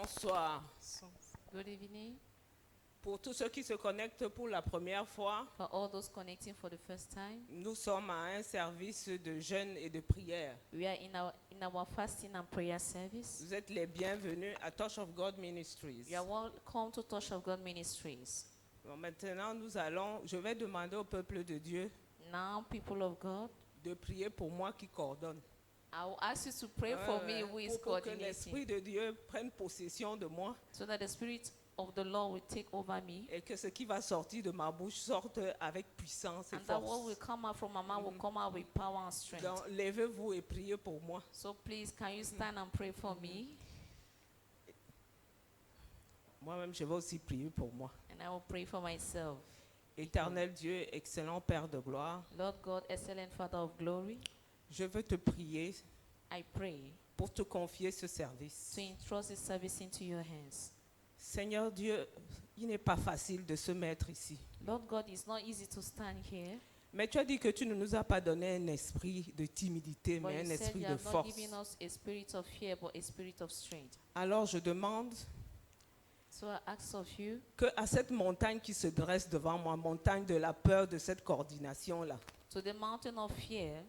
Bonsoir. Good evening. Pour tous ceux qui se connectent pour la première fois, For all those connecting for the first time, nous sommes à un service de jeûne et de prière. we are in our fasting and prayer service. Vous êtes les bienvenus à Touch of God Ministries. You are welcome to Touch of God Ministries. Bon, maintenant, je vais demander au peuple de Dieu Now, people of God, de prier pour moi qui coordonne. I will ask you to pray for me who is Pour que l'Esprit coordinating, de Dieu prenne possession de moi so that the Spirit of the Lord will take over me, et que ce qui va sortir de ma bouche sorte avec puissance et and that what will force. come out from my mouth will come out with power and strength. Donc, levez-vous et priez pour moi. So please, can you stand and pray for me? Moi-même, je vais aussi prier pour moi. And I will pray for myself. Éternel Dieu, excellent Père de gloire, Lord God, excellent Father of glory, je veux te prier I pray pour te confier ce service. to entrust this service into your hands. Seigneur Dieu, il n'est pas facile de se mettre ici. Lord God, it's not easy to stand here, Mais tu as dit que tu ne nous as pas donné un esprit de timidité, but mais un you said esprit you de have not force. given us a spirit of fear, but a spirit of strength. Alors je demande So I ask of you que à cette montagne qui se dresse devant moi, montagne de la peur de cette coordination-là, to the mountain of fear,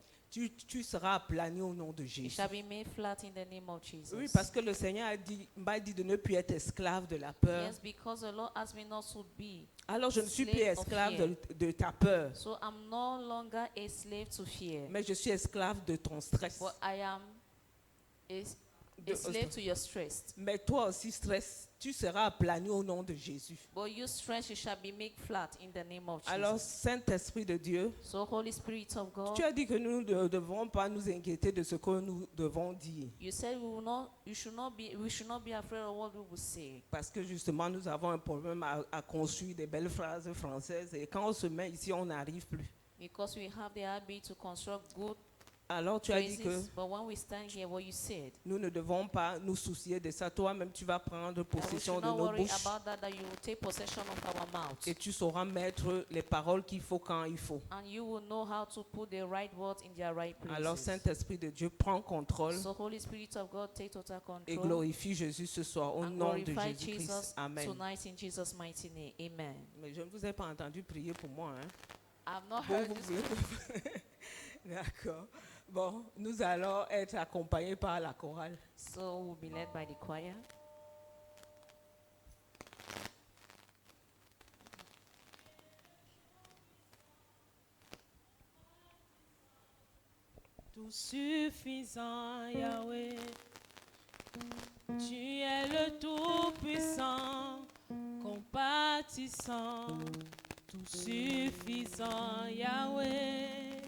tu seras aplani au nom de it Jésus. shall be made flat in the name of Jesus. Oui, parce que le Seigneur m'a dit de ne plus être esclave de la peur. Yes, because the Lord asked me not to be. Alors je ne suis plus Slave of esclave fear. de ta peur, So I'm no longer a slave to fear, mais je suis esclave de ton stress. but I am a slave to your stress. Mais toi aussi, stress, tu seras aplani au nom de Jésus. But your stress, it shall be made flat in the name of Alors, Jesus. Saint-Esprit de Dieu, So Holy Spirit of God, tu as dit que nous ne devons pas nous inquiéter de ce que nous devons dire. you said we should not be afraid of what we will say. Parce que justement, nous avons un problème à construire des belles phrases françaises. Et quand on se met ici, on n'arrive plus. Because we have the habit to construct good Alors, tu as dit que phrases, but when we stand here, what you said, nous ne devons pas nous soucier de ça. Toi-même, tu vas prendre that we possession should de not nos worry bouches. about that you will take possession of our mouth. Et tu sauras mettre les paroles qu'il faut quand il faut. And you will know how to put the right words in their right places. Alors, Saint-Esprit de Dieu, prends contrôle So Holy Spirit of God, take total et control glorifie Jésus ce soir au and nom de glorify Jésus-Christ. Jesus Amen. tonight in Jesus' mighty name. Amen. Mais je ne vous ai pas entendu prier pour moi. Hein? I've not Bon, heard vous this. voulez- D'accord. Bon, nous allons être accompagnés par la chorale. So we'll be led by the choir. Tout suffisant, Yahweh, tu es le Tout-Puissant, compatissant, tout suffisant, Yahweh,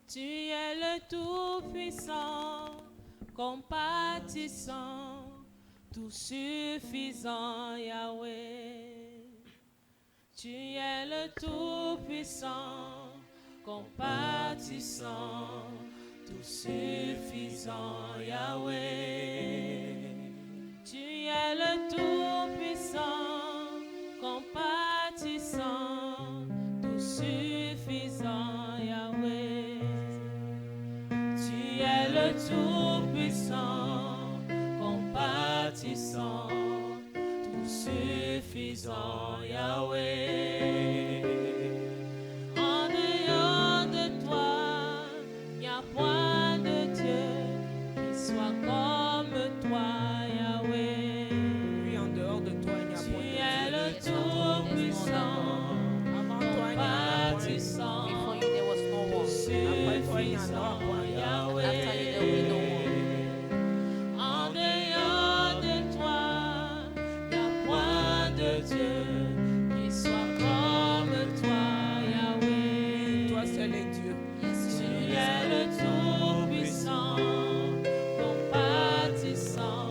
tu es le Tout-Puissant, compatissant, tout suffisant, Yahweh, tu es le Tout-Puissant, compatissant, tout suffisant, Yahweh. Tu es le Tout-Puissant, compatissant, tout suffisant, Yahweh. Tu es le Tout-Puissant, compatissant, tout suffisant, Yahweh. En dehors de toi, il n'y a point de Dieu qui soit comme toi, Yahweh. Oui, en dehors de toi, il n'y a Tu point es de le Dieu. Tout-Puissant, Avant toi, il n'y en a point. compatissant, Before you, there was no one. Après toi, il n'y en aura suffisant, point. After you, Yahweh. there will be no one. En dehors de toi, il n'y a point de Dieu qui soit comme toi, Yahweh. Toi seul est Dieu. Yes, Tu you es le Tout-Puissant, compatissant,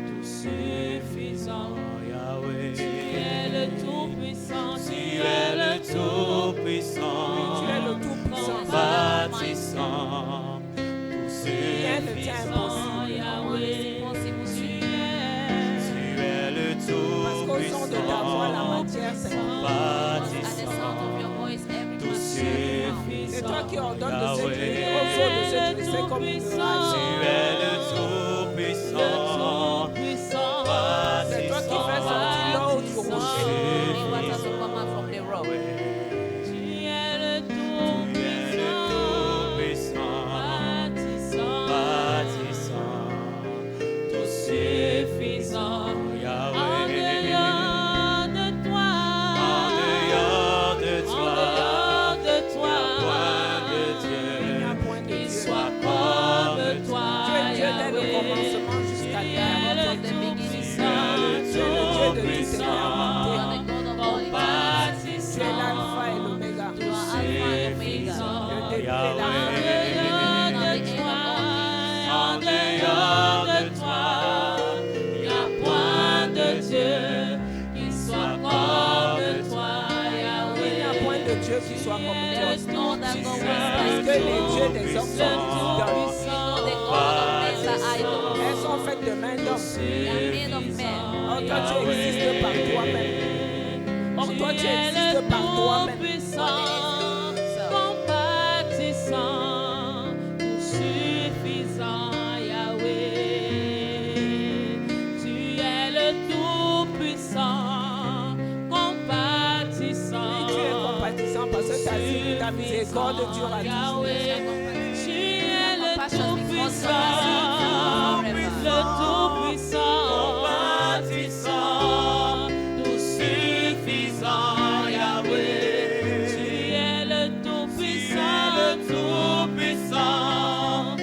tout suffisant. Tu es le Tout-Puissant, tu es le Tu Tout-Puissant, es le Tout-Puissant. compatissant, tout Rien ne t'est suffisant, impossible. Yahweh. Impossible to Tu you. es le Parce qu'au son de ta voix, la matière At s'est the sound of your voice, every tout man shall bow. C'est toi qui ordonnes de Yahweh. s'écrire au son de se dresser comme une Tu muraille. es le Tout-Puissant, commencement jusqu'à Tu es l'éternité. le Tout-Puissant. Tu es le Dieu de toute You éternité. are the God of all eternity. Tu es l'alpha et l'oméga. You are Alpha and Omega. Le début et En la fin. dehors de toi, en dehors de toi, il n'y a point de Dieu qui soit comme toi, Il n'y a Yahweh. point de Dieu qui soit comme There is toi. no that God Parce was que like les dieux you. des hommes Le sont idoles. Tout-Puissant, the God of men are idols. Elles sont faites de main d'homme. They are made of men. Or toi tu existes par toi-même. Or toi tu existes par toi-même. Tout-Puissant, compatissant, tout suffisant, Yahweh. Tu es le Tout-Puissant, compatissant. Oui, tu es compatissant parce que ta miséricorde dure à toujours. Yahweh, tu es le Compassion because Tout-Puissant, forever. le Tout-Puissant, compatissant, tout suffisant, Yahweh. tu es le Tout-Puissant, Tout-puissant,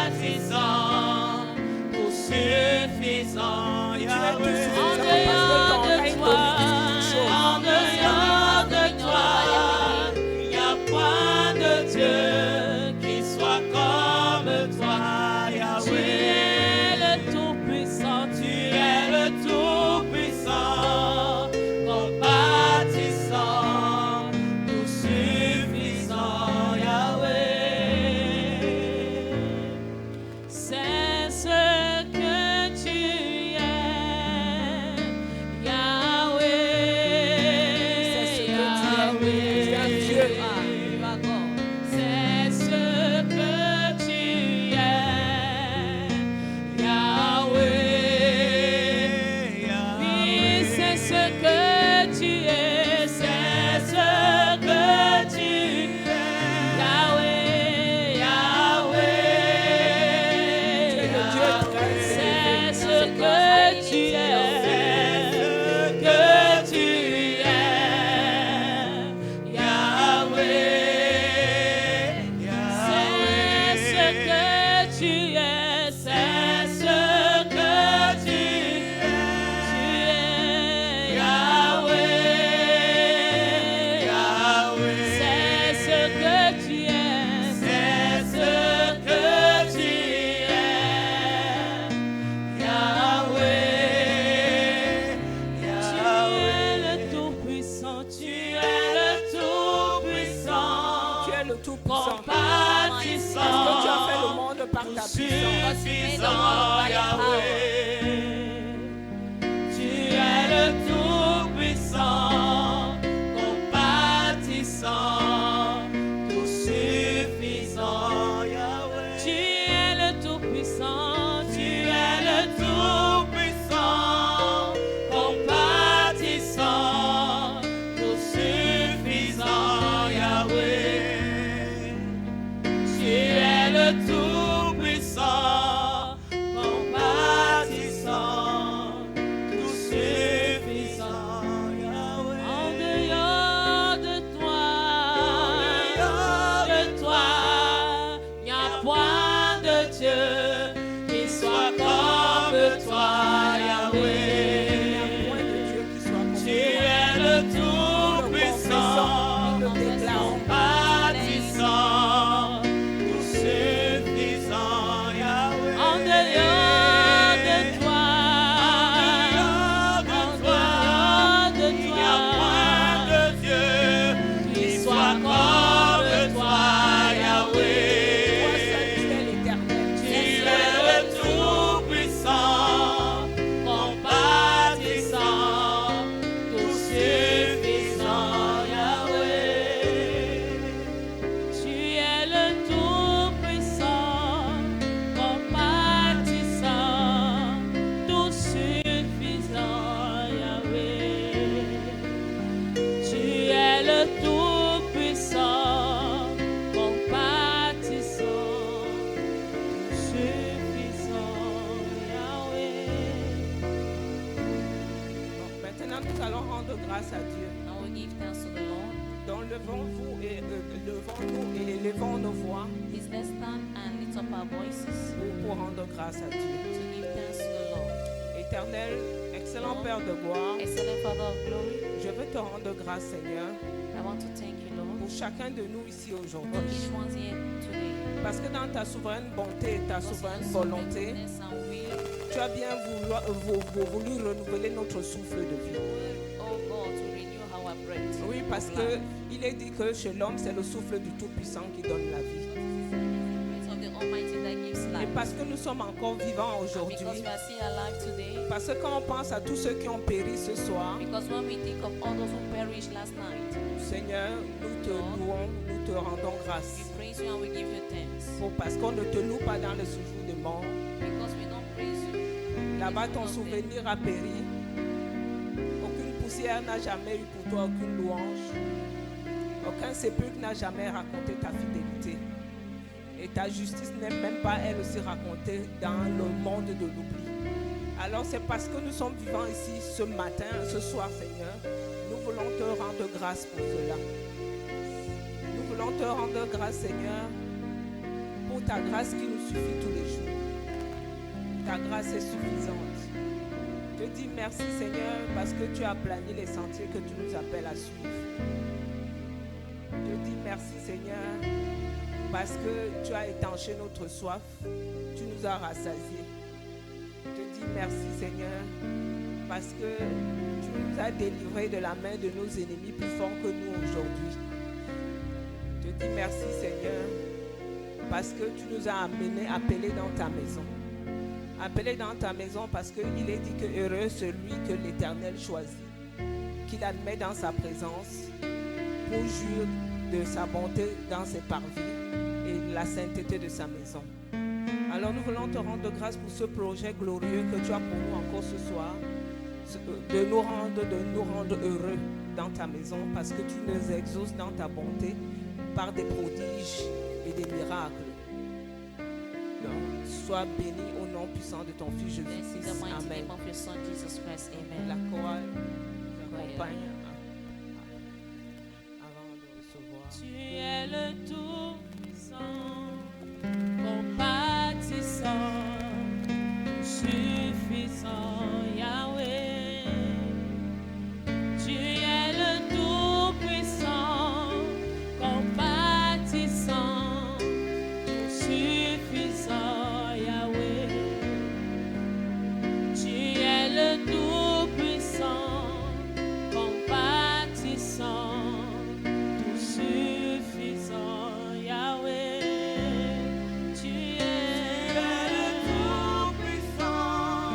compatissant, tout suffisant, Yahweh. en dehors de toi, en dehors de toi, Il n'y a point de Dieu qui soit comme toi, tu Yahweh. es le Tout-Puissant, Tu es le Tout-Puissant, compatissant, tout suffisant, Yahweh. c'est ce que tu es, Yahweh. C'est ce que tu es. Tu es un Dieu. Ah, you are God. C'est ce que tu es, Yahweh. Oui, c'est ce que tu es, c'est ce que tu es, Yahweh, Yahweh. Tu es le Dieu très C'est élevé. ce que tu es, que tu es, Yahweh. C'est ce que tu es, c'est ce que tu es, Yahweh. C'est ce que tu es, c'est ce que tu es, Yahweh. Tu es le Tout-Puissant, tu es le Tout-Puissant. Tu es le Tout-Puissant. Compatissant. Parce que tu as fait le monde par ta puissance. Suffisant, Yahweh. Tu es le Tout-Puissant, compatissant, tout suffisant, Yahweh. Tu es le Tout-Puissant, Tu es le Tout-Puissant, compatissant, tout suffisant, Yahweh. Tu es le Tout-Puissant, compatissant, tout suffisant, Yahweh. en dehors de toi, il n'y a point de Dieu qui soit comme toi, Il n'y a Yahweh. point de Dieu qui soit comme Tu toi. es le Nous le Tout-Puissant, confessons, nous le déclarons. compatissant, tout suffisant, Yahweh. En dehors de toi, En dehors de en dehors de toi, il n'y a point toi, de Dieu qui qui soit soit comme comme toi, Toi Yahweh. seul, tu es l'éternel. Tu es le Tout-Puissant, compatissant, tout suffisant, Yahweh. tu es le Tout-Puissant, compatissant, tout suffisant, Yahweh. Tu es le Tout-Puissant, compatissant, tout suffisant, Yahweh. Bon, maintenant, nous allons rendre grâce à Dieu. Now we give thanks to the Lord. Donc, levons-nous et élevons nos voix Please let's stand and lift up our voices pour rendre grâce à Dieu. to give thanks to the Lord. Éternel, excellent Père de gloire, Excellent Father of glory, je veux te rendre grâce, Seigneur, I want to thank you, Lord, pour chacun de nous ici for aujourd'hui. each one's here today. Parce que dans ta souveraine bonté et ta souveraine volonté, Goodness and will, tu as bien voulu renouveler notre souffle de vie. oh God, to renew our breath. Oui, parce que il est dit que chez l'homme, c'est le souffle du Tout-Puissant qui donne la vie. Breath of the Almighty that gives Et life. parce que nous sommes encore vivants Because aujourd'hui, we are still alive today. parce que quand on pense à tous ceux qui ont péri ce soir, Because when we think of all those who perished last night, Seigneur, nous te louons, nous te rendons grâce. we praise you and we give you thanks. Parce qu'on ne te loue pas dans le séjour de mort. Because we don't praise you. Là-bas, ton souvenir a péri. Aucune poussière n'a jamais eu pour toi aucune louange. Aucun sépulcre n'a jamais raconté ta fidélité. Et ta justice n'est même pas elle aussi racontée dans le monde de l'oubli. Alors c'est parce que nous sommes vivants ici ce matin, ce soir, Seigneur, nous voulons te rendre grâce pour cela. Nous voulons te rendre grâce, Seigneur, pour ta grâce qui nous suffit tous les jours. Ta grâce est suffisante. Je te dis merci, Seigneur, parce que tu as plané les sentiers que tu nous appelles à suivre. Je te dis merci, Seigneur, parce que tu as étanché notre soif, tu nous as rassasiés. Je te dis merci, Seigneur, parce que tu nous as délivrés de la main de nos ennemis plus forts que nous aujourd'hui. Je te dis merci, Seigneur, parce que tu nous as appelés dans ta maison. Appelés dans ta maison parce qu'il est dit que heureux celui que l'Éternel choisit, qu'il admet dans sa présence pour jouir de sa bonté dans ses parvis et la sainteté de sa maison. Alors nous voulons te rendre grâce pour ce projet glorieux que tu as pour nous encore ce soir, de nous rendre heureux dans ta maison parce que tu nous exauces dans ta bonté par des prodiges et des miracles. Donc, sois béni au nom puissant de ton Fils Blessed in the Jésus-Christ. mighty Amen. name of your Son, Jesus Christ. La Amen. chorale nous accompagne avant de recevoir. Tu es le Tout-Puissant, compatissant, suffisant, Yahweh. Tu es le Tout-Puissant, compatissant, suffisant, Yahweh. Tu es le Tout-Puissant, compatissant, suffisant, Yahweh. Tu es le Tout-Puissant,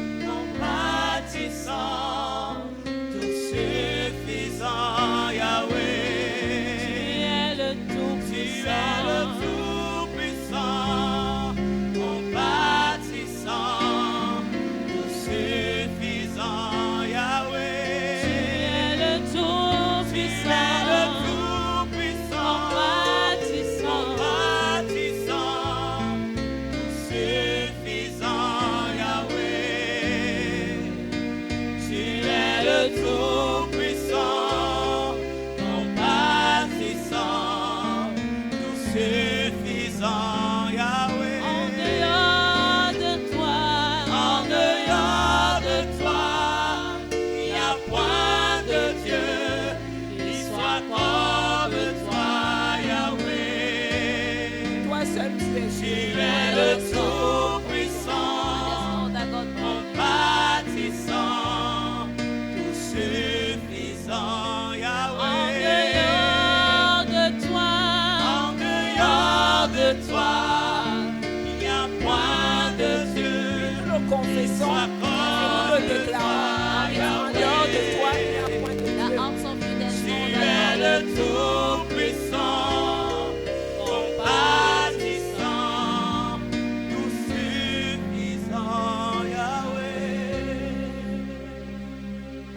compatissant, tout suffisant, Yahweh. Tu es le Tout-Puissant, compatissant, tout suffisant, Yahweh. Tu es le Tout-Puissant, compatissant, tout suffisant, Yahweh. Tu es le Tout-Puissant, compatissant, tout suffisant, Yahweh. En dehors de toi, il n'y a point de Dieu qui soit comme toi, Yahweh. Toi seul tu es Tu Dieu. es le Tout-Puissant, compatissant, tout suffisant, Yahweh. En dehors de toi, il n'y a point de Dieu. Nous le confessons et nous le déclarons. En dehors de toi, il n'y a point de The Dieu. arms of you, there's Tu no es other le God. Tout-Puissant, compatissant, tout suffisant, Yahweh.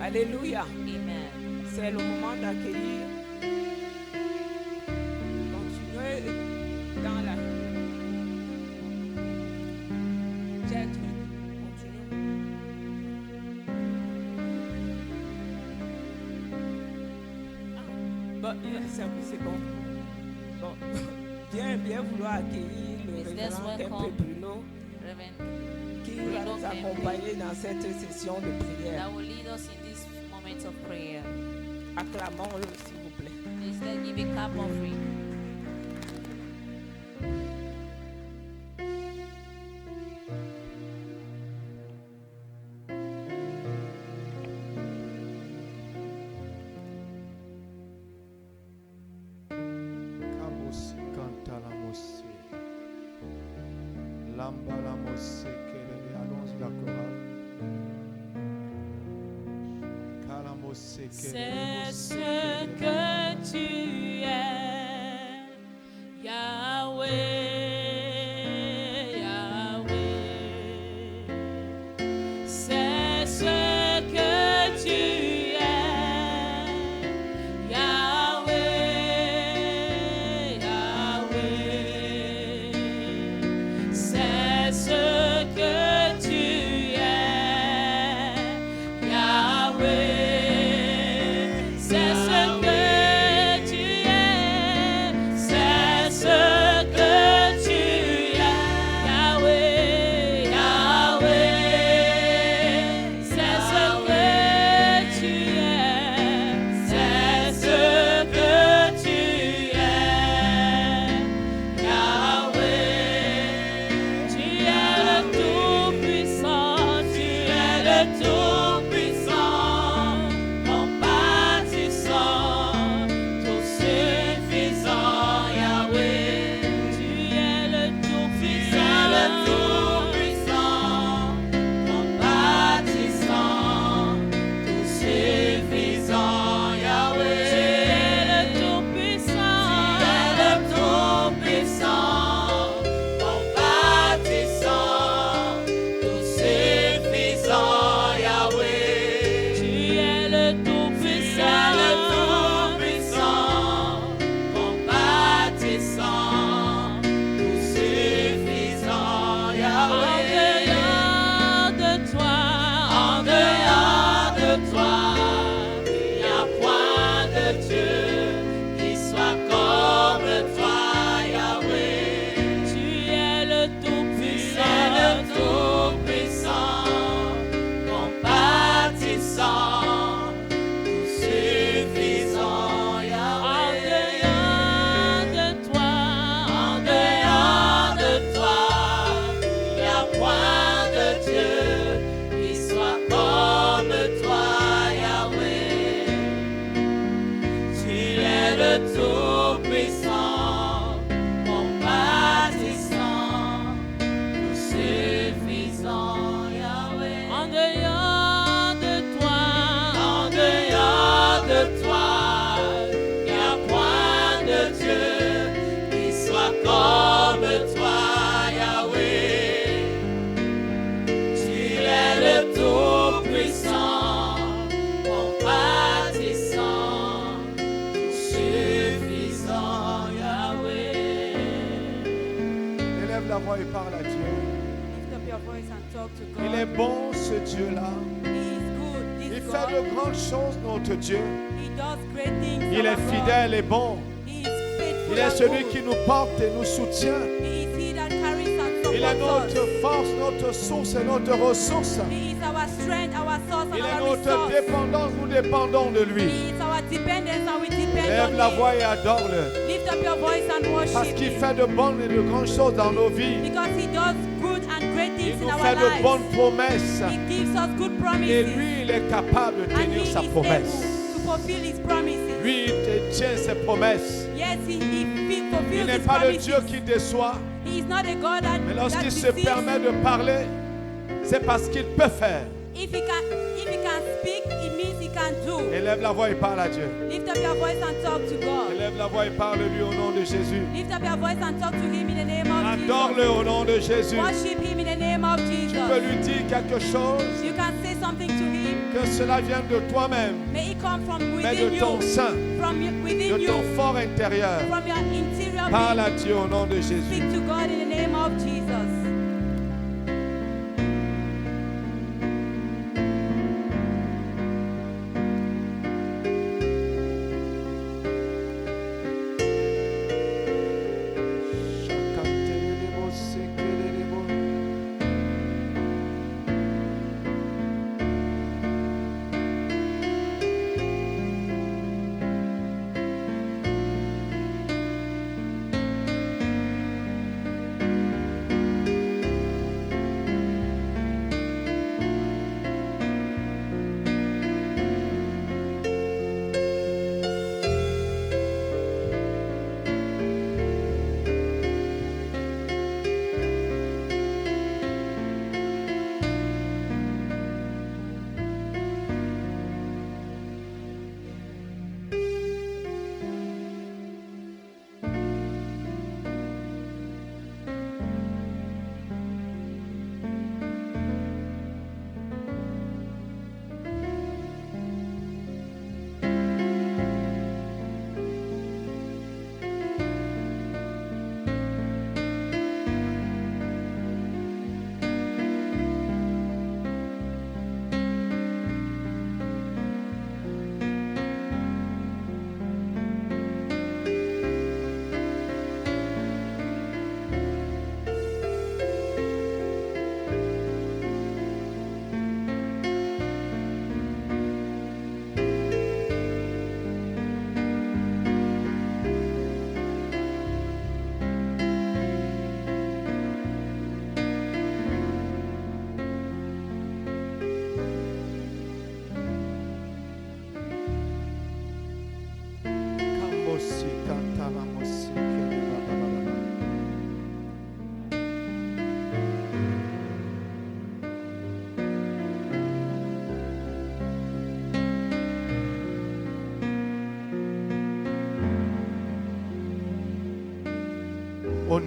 Alléluia. Amen. C'est le moment d'accueillir. Continuez dans la... J'ai un truc. Continuez. C'est bon. Bon. Bien vouloir accueillir le Let's révérend Kempe welcome Bruno Reverend qui va Bruno nous Kempe accompagner dans cette session de prière. that will lead us in this moment of prayer. Acclamons-le s'il vous plaît. Please let's give a clap offering. Kamosi kanta la mosse. Lamba la mosse kelele. Allons-y la chorale. Kalamosse kelele. C'est ce que tu es, Yahweh, Yahweh. C'est ce que tu es, Yahweh, Yahweh. C'est ce que tu es, Yahweh. C'est ce que tu es, c'est ce que tu es, Yahweh, Yahweh. C'est ce que tu es, c'est ce que tu es, Yahweh. Tu es le Tout-Puissant, tu es le Tout-Puissant, compatissant, tout suffisant, Yahweh. Tu es le Tout-Puissant, compatissant, tout suffisant, Yahweh. Tu es le Tout-Puissant, compatissant, tout suffisant, Yahweh. Tu es le Tout-Puissant, compatissant, tout suffisant, Yahweh. En dehors de toi, il n'y a point de Dieu qui soit comme toi, Yahweh. Tu es le Tout-Puissant, compatissant, tout suffisant, Yahweh. En dehors de toi, il n'y a point de Dieu qui soit comme toi, Yahweh. Tu es le Tout-Puissant, compatissant, tout suffisant, Yahweh. En dehors de toi, il n'y a point de Dieu qui soit comme toi, Yahweh. Tu es le Tout-Puissant, compatissant, tout suffisant, Yahweh. Élève la voix et parle à Dieu. Lift up your voice and talk to God. Il est bon ce Dieu-là. He is good. This Il God, fait de grandes choses, notre Dieu. He does great things. Il our est God. fidèle et bon. He is faithful Il est and celui good. qui nous porte et nous soutient. He is He that carries and Il est supports notre us. force, notre source et notre ressource. He is our strength, our source, Il and est our notre resource. dépendance, nous dépendons de lui. He is our dependence, and we depend Lève on la Him. voix et adore-le. Lift up your voice and Parce worship qu'il Him. fait de bonnes et de grandes choses dans nos vies. Because He does good and great Il things in nous our fait de lives. bonnes promesses. He gives us good Et promises. lui, il est capable de And He tenir is sa able promesse. to fulfill His promises. Lui, il te tient ses promesses. Yes, He Il fulfills n'est His pas le promises. Dieu qui déçoit. He is not a God that, Mais that lorsqu'il se deceives. permet de parler, c'est parce qu'il peut faire. If he can speak, it means he can do. Élève la voix et parle à Dieu. Lift up your voice and talk to God. Élève la voix et parle-lui au nom de Jésus. Lift up your voice and talk to Him in the name of Adore-le Jesus. au nom de Jésus. Worship Him in the name of Tu peux Jesus. lui dire quelque chose, You can say something to Him. que cela vienne de toi-même, May it come from mais within de ton you, sein, within de ton you, fort intérieur. from your interior Parle à being. Dieu au nom de Jésus. Speak to God in the name of Jesus.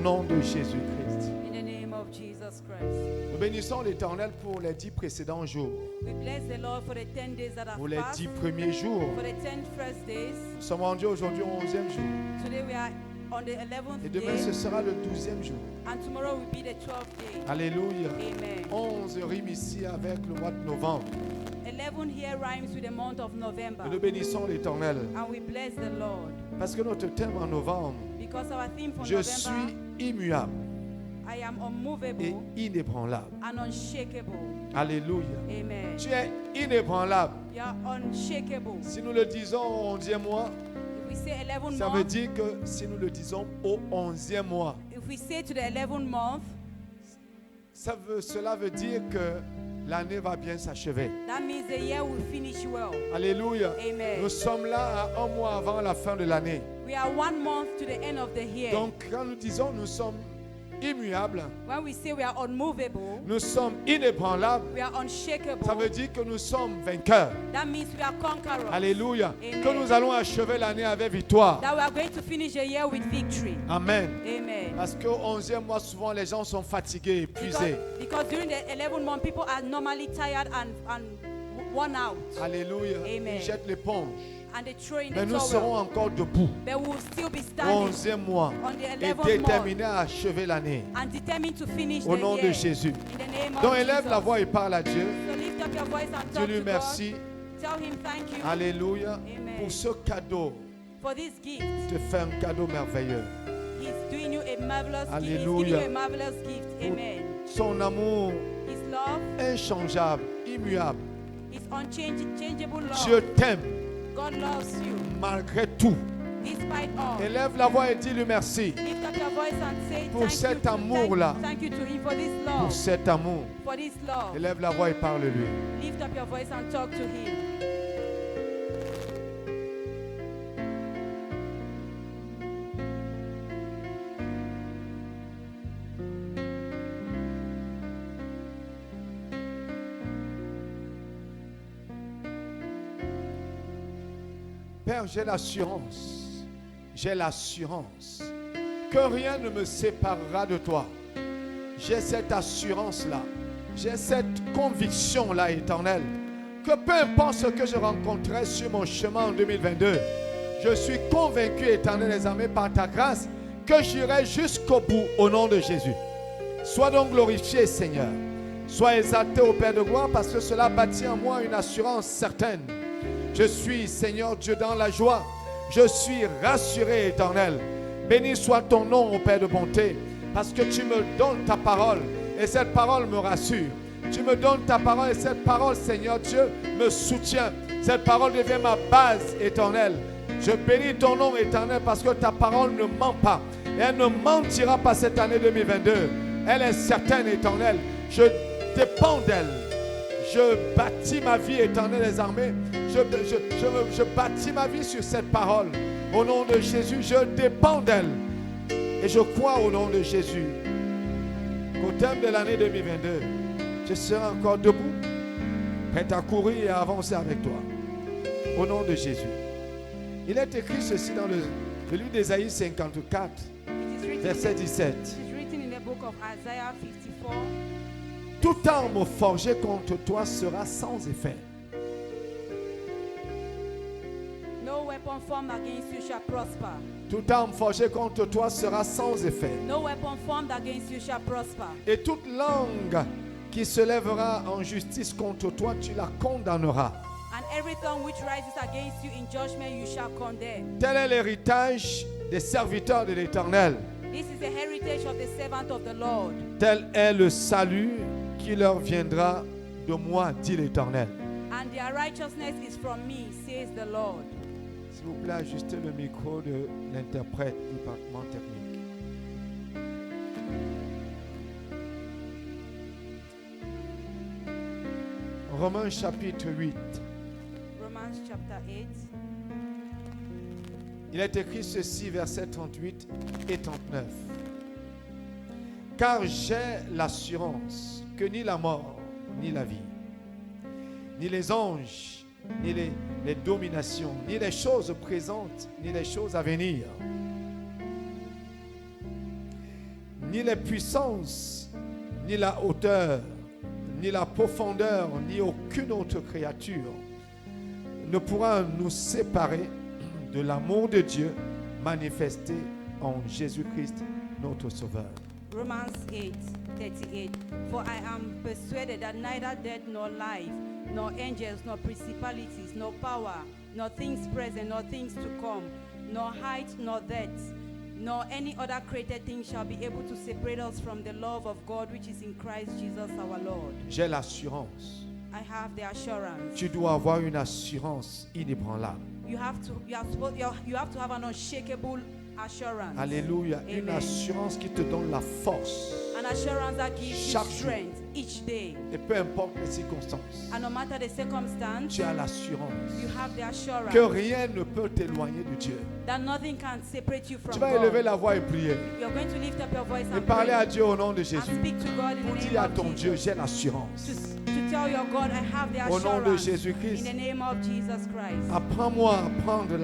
nom de Jésus-Christ. In the name of Jesus Christ. Nous bénissons l'Éternel pour les 10 précédents jours, We bless the Lord for the 10 days that have pour les passed. 10 premiers jours. For the 10 first days. Nous sommes rendus aujourd'hui au 11e jour. Today we are on the 11th Et demain, ce day. sera le 12e jour. And tomorrow will be the 12th day. Alléluia. Amen. 11 rime ici avec le mois de novembre. 11 here rhymes with the month of November. Et nous bénissons l'Éternel. And we bless the Lord. Parce que notre thème en novembre, Because our theme for je November, suis immuable I am et unmovable inébranlable. and unshakable. Alléluia. Amen. Tu es inébranlable. You are unshakable. Si nous le disons au 11e mois, If we say 11 ça veut months, dire que si nous le disons au 11e mois, if we say to the 11th month, cela veut dire que l'année va bien s'achever. that means the year will finish well. Alléluia. Amen. Nous sommes là à un mois avant la fin de l'année. We are 1 month to the end of the year. Donc quand nous disons nous sommes immuables, When we say we are unmovable, nous sommes inébranlables, we are unshakable. ça veut dire que nous sommes vainqueurs. That means we are conquerors. Alléluia. Amen. Que nous allons achever l'année avec victoire. That we are going to finish the year with victory. Amen. Amen. Parce qu'au 11e mois, souvent les gens sont fatigués, épuisés. Because during the 11th month, people are normally tired and worn out. Alléluia. Amen. Ils jettent l'éponge. And they throw in Mais the nous serons towel. encore debout But we will still be au standing 11e mois on the et 11th month déterminés à achever l'année. and determined to finish Au the nom year. de Jésus. In the name Donc of élève la Jesus. voix et parle à Dieu. So lift up your voice and Dieu talk lui to merci. God. Tell him thank you Alléluia. Amen. Pour ce cadeau. for this gift. Te fait un cadeau merveilleux. He's doing you a marvelous gift. He's Alléluia. giving you a marvelous gift. Amen. Son amour His love, inchangeable, immuable. his unchangeable love. Dieu t'aime God loves you malgré tout. despite all. Élève la voix et dis-lui merci Lift up your voice and say pour thank you cet to- amour-là. Thank you to him for this pour love. cet amour. For this love. Élève la voix et parle-lui. Lift up your voice and talk to him. Père, j'ai l'assurance que rien ne me séparera de toi. J'ai cette assurance-là, j'ai cette conviction-là, éternelle, que peu importe ce que je rencontrerai sur mon chemin en 2022, je suis convaincu, éternel des armées, par ta grâce, que j'irai jusqu'au bout au nom de Jésus. Sois donc glorifié, Seigneur. Sois exalté au Père de gloire, parce que cela bâtit en moi une assurance certaine. Je suis, Seigneur Dieu, dans la joie. Je suis rassuré, éternel. Béni soit ton nom, ô Père de bonté, parce que tu me donnes ta parole et cette parole me rassure. Tu me donnes ta parole et cette parole, Seigneur Dieu, me soutient. Cette parole devient ma base éternelle. Je bénis ton nom éternel parce que ta parole ne ment pas. Et elle ne mentira pas cette année 2022. Elle est certaine, éternelle. Je dépends d'elle. Je bâtis ma vie, éternel des armées. Je bâtis ma vie sur cette parole. Au nom de Jésus, je dépends d'elle. Et je crois au nom de Jésus qu'au terme de l'année 2022, je serai encore debout, prêt à courir et à avancer avec toi. Au nom de Jésus. Il est écrit ceci dans le livre d'Ésaïe 54, verset 17. It is written in the book of Isaiah 54. Toute arme forgée contre toi sera sans effet. No weapon formed against you shall prosper. Toute arme forgée contre toi sera sans effet. No weapon formed against you shall prosper. Et toute langue qui se lèvera en justice contre toi, tu la condamneras. And every tongue which rises against you in judgment you shall condemn. Tel est l'héritage des serviteurs de l'Éternel. This is the heritage of the servant of the Lord. Tel est le salut qui leur viendra de moi, dit l'Éternel. And their righteousness is from me, says the Lord. S'il vous plaît, ajustez le micro de l'interprète du département technique. Romains chapitre 8. Romans chapter 8. Il est écrit ceci, versets 38 et 39. Car j'ai l'assurance que ni la mort, ni la vie, ni les anges, ni les dominations, ni les choses présentes, ni les choses à venir, ni les puissances, ni la hauteur, ni la profondeur, ni aucune autre créature ne pourra nous séparer de l'amour de Dieu manifesté en Jésus-Christ, notre Sauveur. Romans 8:38. For I am persuaded that neither death nor life, nor angels, nor principalities, nor power, nor things present, nor things to come, nor height, nor depth, nor any other created thing shall be able to separate us from the love of God which is in Christ Jesus our Lord. J'ai l'assurance. I have the assurance. Tu dois avoir une assurance inébranlable. You have to have an unshakable assurance. Alléluia. Amen. Une assurance qui te donne la force. An assurance that gives you Chaque jour. strength each day. Et peu importe les circonstances, And no matter the circumstance, tu as l'assurance you have the assurance que rien ne peut t'éloigner de Dieu. that nothing can separate you from Tu vas élever God. la voix et prier. You're going to lift up your voice Et and parler à pray. Dieu au nom de And Jésus. speak to God in Pour the dire name à of ton Dieu, Jesus. j'ai l'assurance. To tell your God, I have the Au nom de assurance. Jésus-Christ. In the name of Jesus Christ. Apprends-moi à prendre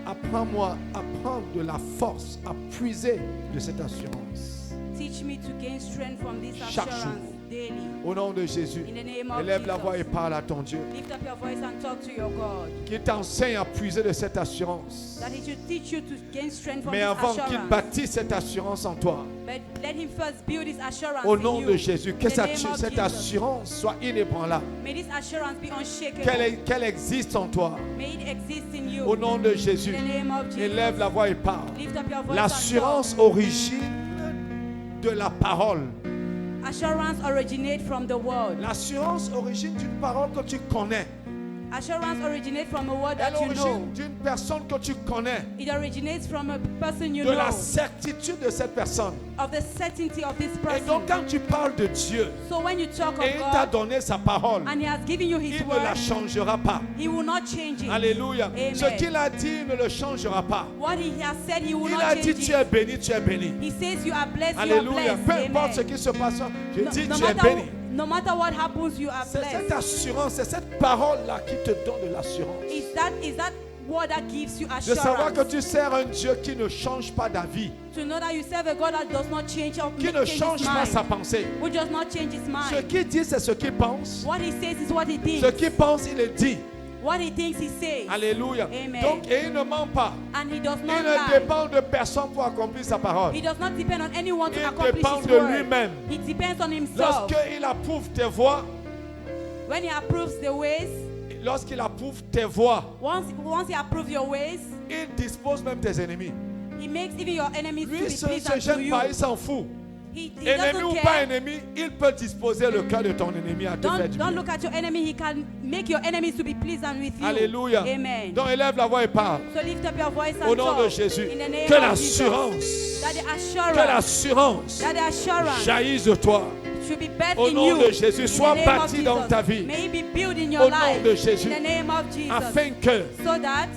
apprends-moi à prendre de la force, à puiser de cette assurance. Teach me to gain strength from this Chaque assurance jour. daily. Au nom de Jésus, In the name of élève la Jesus. voix et parle à ton Dieu. Lift up your voice and talk to your God. Qui t'enseigne à puiser de cette assurance. That He should teach you to gain strength from Mais this avant qu'il assurance. bâtisse cette assurance en toi, But let Him first build His assurance au in nom you. de Jésus, que In the name of cette Jesus. assurance soit inébranlable, May this assurance be unshakable. qu'elle existe en toi. May it exist in you. Au nom de Jésus, In the name of Jesus. élève la voix et parle. Lift up your voice L'assurance origine de la parole. and talk. Assurance originate from the word. L'assurance origine d'une parole que tu connais. Assurance originates from a word Elle that you know. origine d'une personne que tu connais. It originates from a person you De la know. certitude de cette personne. Of the certainty of this Et donc person. quand tu parles de Dieu, So when you talk of et il t'a God donné sa parole, and He has given you His il ne la word, changera pas. He will not change it. Alléluia. Amen. Ce qu'il a dit, il ne le changera pas. What He has said, He will Il not a dit, change tu es it. béni, tu es béni. He says you are blessed, you are Alléluia. blessed. Peu importe Amen. ce qui se passe, je dis, No tu es matter, béni. no matter what happens, you are C'est cette blessed. assurance, c'est cette parole-là qui te donne de l'assurance. Is that word that gives you De savoir que assurance? tu sers un Dieu qui ne change pas d'avis, To know that you serve a God that does not change or qui ne change change His pas mind. sa pensée. Who does not change His Ce mind. qu'il dit, c'est ce qu'il pense. What He says is what He Ce thinks. qu'il pense, il le dit. What He thinks, He says. Alléluia. Amen. Donc, et il ne ment pas. And He does Il not ne lie. dépend de personne pour accomplir sa parole. He does not depend on anyone to Il accomplish dépend His de word. lui-même. He depends on Himself. Lorsqu'il approuve tes voix, When He approves the ways, lorsqu'il approuve tes voix, once He approves your ways, il dispose même tes ennemis. He makes even your enemies to Lui, be il ne se pleasant to gêne you. pas, il s'en fout. He Ennemi doesn't ou pas care. ennemi, il peut disposer le cœur de ton ennemi à te faire du Don't bien. look at your enemy. He can make your enemies to be pleasant with you. Alléluia. Amen. Donc élève la voix et parle. So lift up your voice Au and nom talk. de Jésus, In the name que of Jesus. l'assurance, That the que assurance, l'assurance that the assurance jaillisse de toi. should be birthed Au in nom you. de Jésus, In sois the name of bâti dans Jesus. ta vie. May it be built in your Au nom life. de Jésus. In the name of Jesus. Afin que So that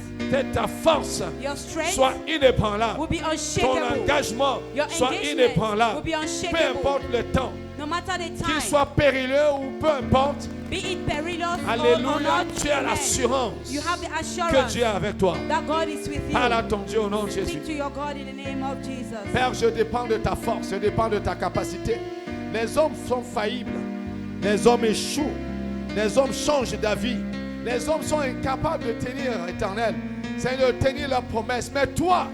ta force your strength soit inébranlable. will be Ton unshakable. engagement Your soit engagement inébranlable. will be Peu unshakable. importe le temps, No matter the qu'il time, soit périlleux ou peu importe. be it perilous or Alléluia, not, tu as amen. l'assurance You have the que assurance Dieu est avec toi. that God is with you. Parle à ton Dieu au nom de Jésus. Speak to your God in the name of Jesus. Père, je dépends de ta force, je dépends de ta capacité. Les hommes sont faillibles, les hommes échouent, les hommes changent d'avis, les hommes sont incapables de tenir, Éternel, c'est de tenir leurs promesses. Mais toi,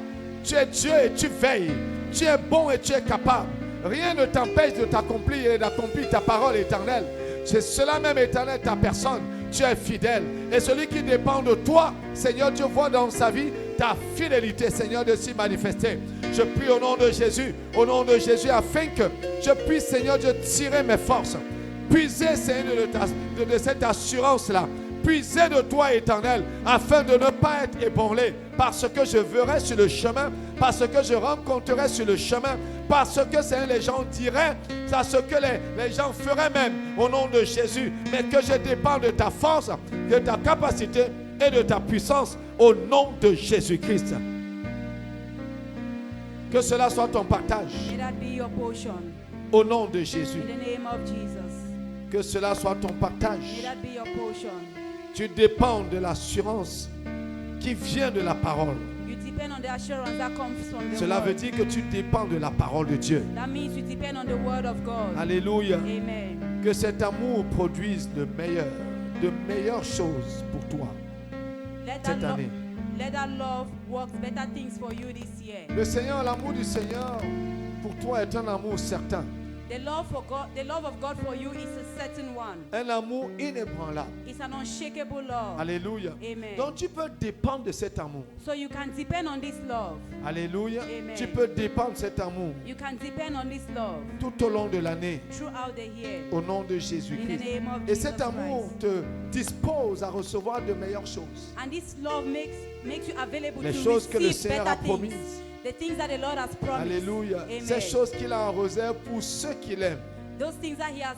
tu es Dieu et tu veilles, tu es bon et tu es capable. Rien ne t'empêche de t'accomplir et d'accomplir ta parole, Éternelle. C'est cela même, Éternel, ta personne. Tu es fidèle. Et celui qui dépend de toi, Seigneur, tu vois dans sa vie ta fidélité, Seigneur, de s'y manifester. Je prie au nom de Jésus, afin que je puisse, Seigneur, de tirer mes forces. Puiser, Seigneur, de cette assurance-là. Puiser de toi, Éternel, afin de ne pas être ébranlé parce que je verrai sur le chemin, parce que je rencontrerai sur le chemin, parce que Seigneur, les gens diraient, c'est ce que les gens feraient même au nom de Jésus, mais que je dépends de ta force, de ta capacité et de ta puissance au nom de Jésus-Christ. Que cela soit ton partage May that be your portion au nom de Jésus. in the name of Jesus. Que cela soit ton May partage. that be your portion. Tu dépends de l'assurance qui vient de la parole. You depend on the assurance that comes from the Cela veut word. dire que tu dépends de la parole de Dieu. That means you depend on the word of God. Alléluia. Amen. Que cet amour produise de meilleures choses pour toi cette année. Let that love work better things for you this year. Le Seigneur, l'amour du Seigneur pour toi est un amour certain. The love of God for you is a certain one. Un amour inébranlable. It's an unshakable love. Alléluia. Amen. Donc tu peux dépendre de cet amour. So you can depend on this love. Alléluia. Amen. Tu peux dépendre de cet amour You can depend on this love tout au long de l'année throughout the year. au nom de In the Jésus-Christ. name of Et Jesus cet amour Christ. te dispose à recevoir de meilleures choses. And this love makes you available Les to choses que le receive Seigneur a better promises. things. The things that the Lord has promised. Alléluia. Amen. Ces choses qu'il a en réserve pour ceux qu'il aime. Those things that he has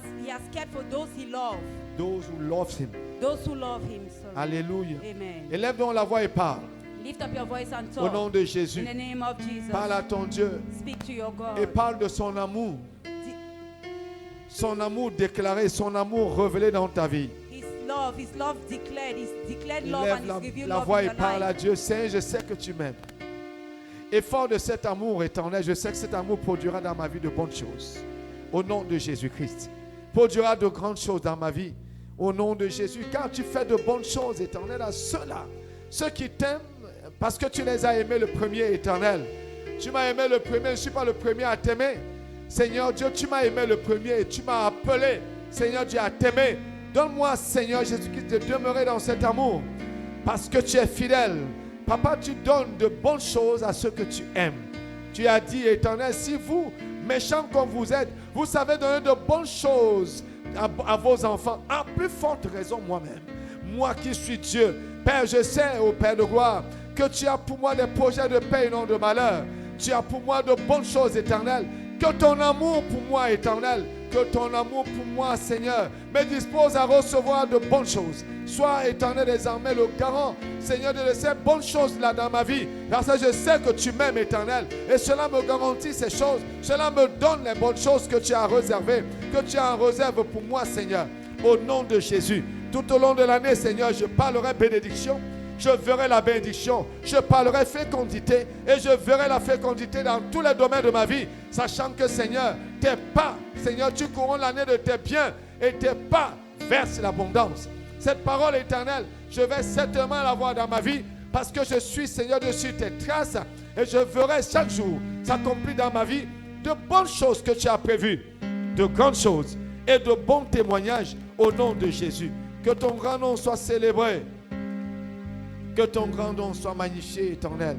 kept for those he loves. Those who love him. Those who love him. Sorry. Alléluia. Amen. Élève donc la voix et parle. Lift up your voice and Au talk. nom de In Jésus. the name of Jesus. Parle à ton Dieu Speak to your God. et parle de son amour. Son amour déclaré, son amour révélé dans ta vie. His love declared. His declared love Élève and his revealed la love voix in et your parle à life. Dieu. Seigneur, je sais que tu m'aimes. Et fort de cet amour éternel, je sais que cet amour produira dans ma vie de bonnes choses. Au nom de Jésus-Christ. Produira de grandes choses dans ma vie. Au nom de Jésus. Car tu fais de bonnes choses éternelles à ceux-là. Ceux qui t'aiment parce que tu les as aimés le premier éternel. Tu m'as aimé le premier, je ne suis pas le premier à t'aimer. Seigneur Dieu, tu m'as aimé le premier et tu m'as appelé, Seigneur Dieu, à t'aimer. Donne-moi, Seigneur Jésus-Christ, de demeurer dans cet amour parce que tu es fidèle. Papa, tu donnes de bonnes choses à ceux que tu aimes. Tu as dit, éternel, si vous, méchants comme vous êtes, vous savez donner de bonnes choses à vos enfants, à plus forte raison moi-même. Moi qui suis Dieu, Père, je sais, ô Père de gloire, que tu as pour moi des projets de paix et non de malheur. Tu as pour moi de bonnes choses éternelles. Que ton amour pour moi éternel, que ton amour pour moi, Seigneur, me dispose à recevoir de bonnes choses. Sois éternel désormais le garant, Seigneur, de ces bonnes choses là dans ma vie. Parce que je sais que tu m'aimes éternel. Et cela me garantit ces choses. Cela me donne les bonnes choses que tu as réservées, que tu as en réserve pour moi, Seigneur. Au nom de Jésus. Tout au long de l'année, Seigneur, je parlerai bénédiction. Je verrai la bénédiction, je parlerai fécondité et je verrai la fécondité dans tous les domaines de ma vie, sachant que Seigneur, tes pas, Seigneur, tu couronnes l'année de tes biens et tes pas versent l'abondance. Cette parole éternelle, je vais certainement la voir dans ma vie parce que je suis, Seigneur, dessus tes traces et je verrai chaque jour s'accomplir dans ma vie de bonnes choses que tu as prévues, de grandes choses et de bons témoignages au nom de Jésus. Que ton grand nom soit célébré. Que ton grand nom soit magnifié, éternel,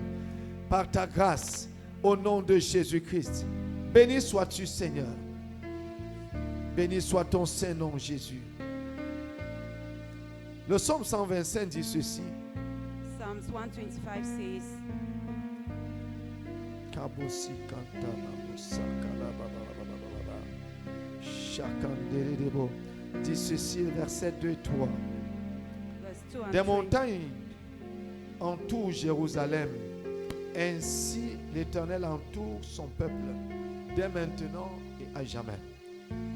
par ta grâce, au nom de Jésus-Christ. Béni sois-tu, Seigneur. Béni soit ton Saint-Nom, Jésus. Le psaume 125 dit ceci. Psalms 125 says, Kabosi kantana musakala babababababa. Chakandelebo. Dit ceci, verset 2 et 3. verse 2 and Des 3. montagnes entourent Jérusalem. Ainsi l'Éternel entoure son peuple, dès maintenant et à jamais.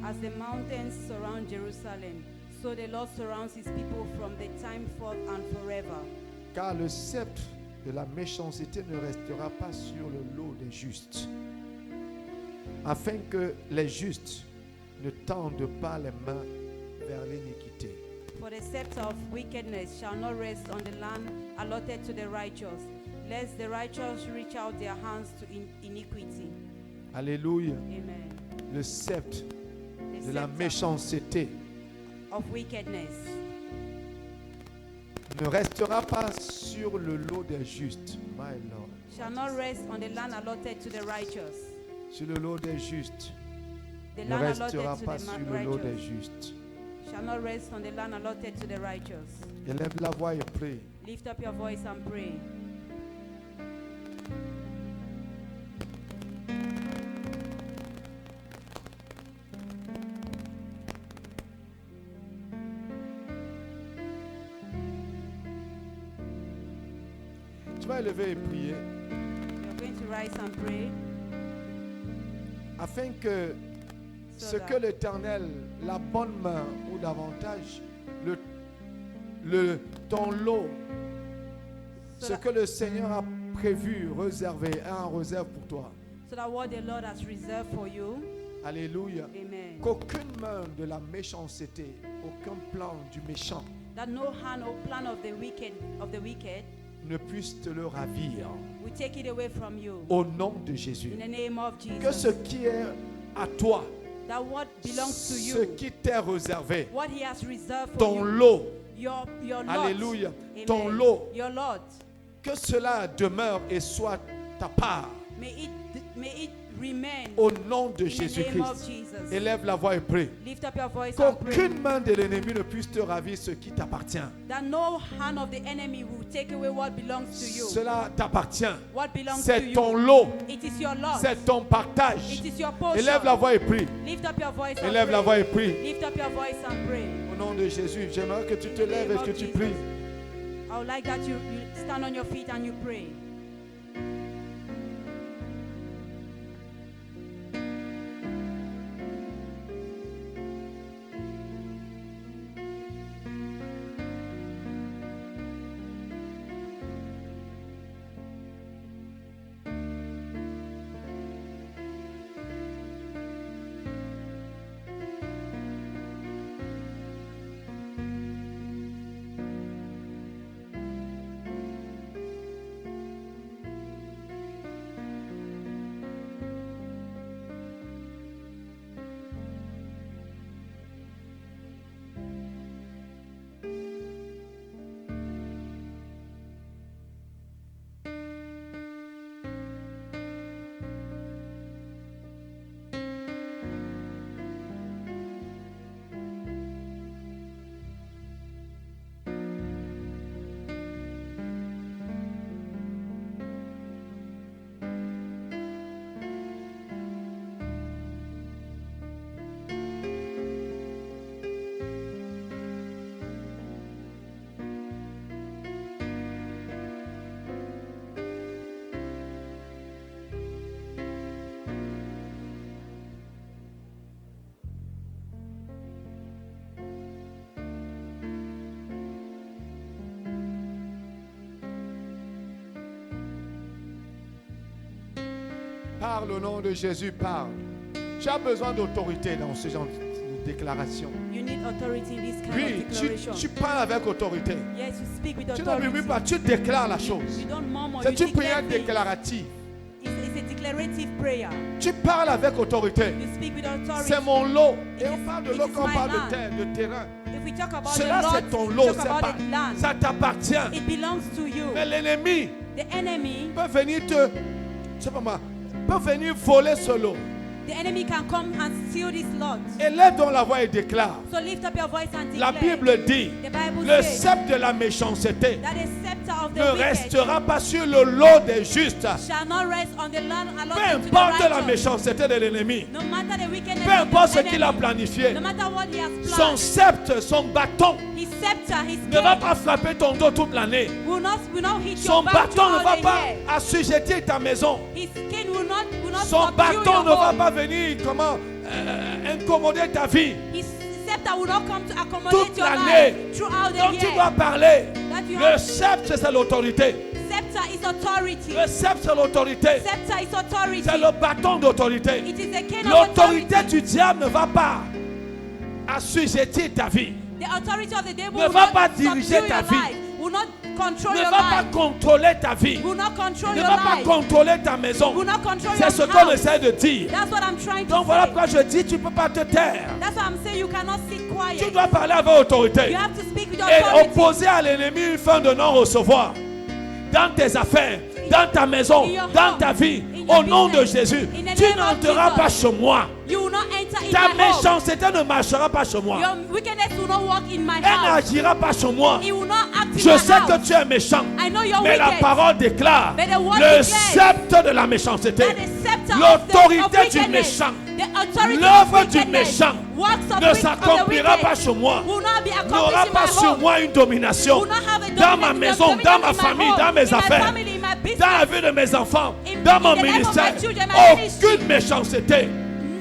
As the mountains surround Jerusalem, so the Lord surrounds his people from the time forth and forever. Car le sceptre de la méchanceté ne restera pas sur le lot des justes, afin que les justes ne tendent pas les mains vers l'iniquité. For the scepter of wickedness shall not rest on the land allotted to the righteous, lest the righteous reach out their hands to iniquity. Alléluia. Amen. Le sceptre The de la scepter méchanceté of wickedness ne restera pas sur le lot des justes. My Lord. shall not rest on the land allotted to the righteous. Sur le lot des justes. The Ne land restera allotted to pas the sur le lot des righteous justes. shall not rest on the land allotted to the righteous. Élève la voix et prie. Lift up your voice and pray. Tu vas élever et prier You're going to rise and pray afin que so ce que that l'Éternel, la bonne main ou davantage, ton lot, So ce that- que le Seigneur a prévu, réservé, est en réserve pour toi. So that what the Lord has reserved for you, Alléluia. amen. Qu'aucune main de la méchanceté, aucun plan du méchant That no hand or plan of the wicked ne puisse te le ravir. will take it away from you. Au nom de Jésus. In the name of Que ce Jesus. qui est à toi, That what belongs to ce you, qui t'est réservé, what He has reserved for ton you, lot, your lot. Alléluia, Amen. ton lot, Your lot. que cela demeure et soit ta part. May it remain Au nom de in the name of Jésus-Christ. Jesus. Élève la voix et prie. Lift up your voice and pray. Qu'aucune main de l'ennemi ne puisse te ravir ce qui t'appartient. That no hand of the enemy will take away what belongs to you. Cela t'appartient. What belongs to C'est you. ton lot. It is your lot. C'est ton partage. It is your portion. Élève la voix et prie. Lift up your voice and Élève la pray. voix et prie. Lift up your voice and pray. Au nom de Jésus, j'aimerais que tu te lèves et que tu pries. I would like that you stand on your feet and you pray. Parle au nom de Jésus, parle. Tu as besoin d'autorité dans ce genre de déclaration. You need authority in this kind Oui, of declaration. tu parles avec autorité. Yes, you speak with Tu ne authority. murmures pas, tu déclares la chose. You don't murmur, C'est you une prière declare things. déclarative. It's a declarative prayer. Tu parles avec autorité. You speak with authority. C'est mon lot. Et It on is- parle de it l'eau is quand on my parle land. de terre, de terrain. If we talk about Cela, the Lord, c'est ton we lot. talk C'est about pas, the land. ça t'appartient. It belongs to you. Mais l'ennemi The enemy, peut venir te, je sais pas moi, peut venir voler ce lot. the enemy can come and steal this lot. Élève donc la voix et déclare. So lift up your voice and La declare. Bible dit, The Bible le says sceptre de la méchanceté that the scepter of the ne wicked restera pas sur le lot des justes. shall not rest on the land Peu allotted to the importe la righteous. méchanceté de l'ennemi, No matter the wickedness peu of importe ce the qu'il a enemy, planifié, no matter what he has son planned, sceptre, son bâton his scepter, his ne va cane pas frapper ton dos toute l'année. will not hit Son your back bâton ne throughout va the pas year. assujettir ta maison. His cane will not Son subdue bâton your ne va home. pas venir incommoder ta vie. His scepter will not come to accommodate Toute your l'année. life throughout the Donc tu year. dois parler. That you Le have sceptre, c'est l'autorité. scepter is authority. Le sceptre, c'est l'autorité. Scepter is authority. C'est le bâton d'autorité. It is a cane of L'autorité authority. du diable ne va pas assujettir ta vie. The authority of the devil Ne will va not pas subdue diriger your ta vie. life, will not control Ne your va pas life, contrôler ta vie. will not control Ne your va pas life, contrôler ta maison. will not control C'est your ce qu'on house. essaie de dire. That's what I'm trying to Donc voilà say. pourquoi je dis, tu ne peux pas te taire. That's why I'm saying you cannot sit Tu quiet. dois parler avec autorité. You have to speak with Et authority. opposer à l'ennemi une fin de non-recevoir. Dans tes affaires, dans ta maison, In your dans home, ta vie, in your au nom de business, Jésus, in the tu name of n'entreras Jesus. pas chez moi. You will not enter in Ta my home. méchanceté ne marchera pas chez moi. Your wickedness will not walk in my Elle house. n'agira pas chez moi. It will not act in Je my sais que house. tu es méchant. I know you're Mais la wicked. parole déclare But the word le declares sceptre de la méchanceté, That the scepter of l'autorité du wickedness, méchant, the authority l'œuvre of du wickedness, méchant works of ne of the s'accomplira wicked pas chez moi. will not be N'aura accomplished in pas my sur home. moi une domination. Will not have a Dans ma dominance, maison, dominance dans ma in my famille, home, dans mes in my affaires, family, in my business. dans la vie de mes enfants, In- dans in mon the life of my ministère. children, my ministry. Aucune méchanceté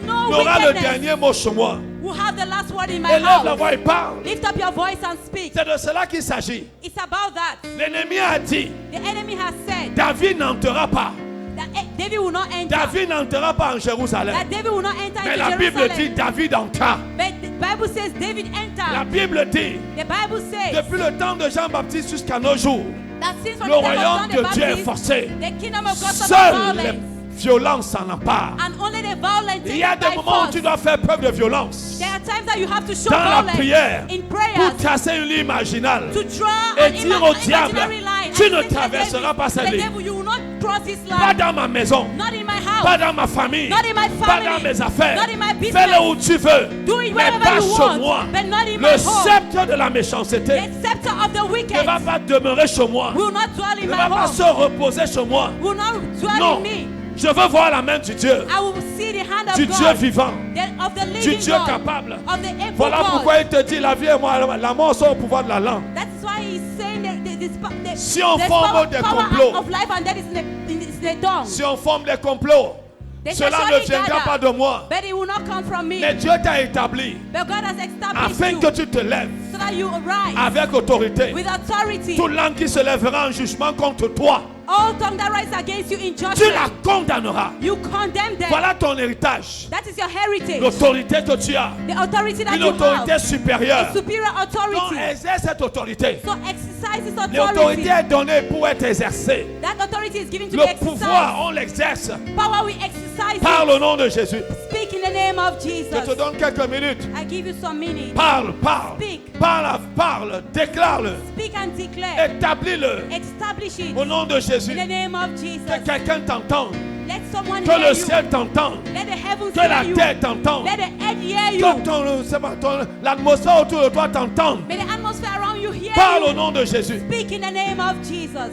No n'aura le wickedness dernier mot chez moi. who have the last word in my Élève la house. voix et parle. Lift up your voice and speak. C'est de cela qu'il s'agit. It's about that. L'ennemi a dit, The enemy has said David n'entrera pas. that David will not enter. David n'entrera pas en Jérusalem. That David will not enter Mais into la Bible Jerusalem. dit David entra. But the Bible says David La entered. Bible dit, The Bible says depuis le temps de Jean-Baptiste jusqu'à nos jours, that since from le the time royaume of John de the Dieu est Baptist, forcé. the kingdom of God suffered Seules les violence. violences s'en emparent. And only the violent Il y a take des it by moments où force. tu dois faire preuve de violence. There are times that you have to show Dans la violence prière, in pour prayers tracer une ligne marginale. to draw Et an dire au diable, imaginary line. tu And ne say to the traverseras devil, pas cette the ligne. devil, you will not cross this Pas line. dans ma maison, Not in my pas house. dans ma famille, Not in my pas family. dans mes affaires. Not in my business. Fais-le où tu veux, Do it mais wherever pas you chez want, moi. but not in Le my home. sceptre de la méchanceté The scepter of the ne wicked va pas demeurer chez moi, will not dwell in ne my va pas home. se reposer chez moi. Will not dwell Non, in me. je veux voir la main du Dieu, I will see the hand of du Dieu God, vivant, of the du living Dieu God, capable. of the able Voilà God. pourquoi il te dit la vie et moi, la mort sont au pouvoir de la langue. That's why he's saying that Si on there's forme power, des power complots, of life and death is in the tongue. si on forme des complots, They shall cela ne surely viendra gather, pas de moi. but it will not come from me. Mais Dieu t'a établi But God has established afin you que tu te lèves so that you arise avec autorité. with authority. Toute langue qui se lèvera en jugement contre toi, All tongue that rise against you in tu judgment, la condamneras. you condemn them. Voilà ton héritage. That is your heritage. L'autorité que tu as. The authority that Une you autorité have. supérieure. A superior Donc authority. exerce cette autorité. So exercise this L'autorité authority. est donnée pour être exercée. That authority is given to Le be pouvoir, exercised. on l'exerce Power we exercise par it. le nom de Jésus. Speak in the name of Je te Jesus. donne quelques minutes. I give you some minutes. Parle, parle. Speak. Parle, déclare-le. Speak and declare. Établis-le Establish it au nom de Jésus. in the name of Que Jesus. quelqu'un t'entende. Let someone Que hear le you. ciel t'entende. Let the heavens Que la hear you. terre t'entende. Let the earth hear you. Que l'atmosphère autour de toi t'entende. May the atmosphere around you hear Parle au you. nom de Jésus. Speak in the name of Jesus.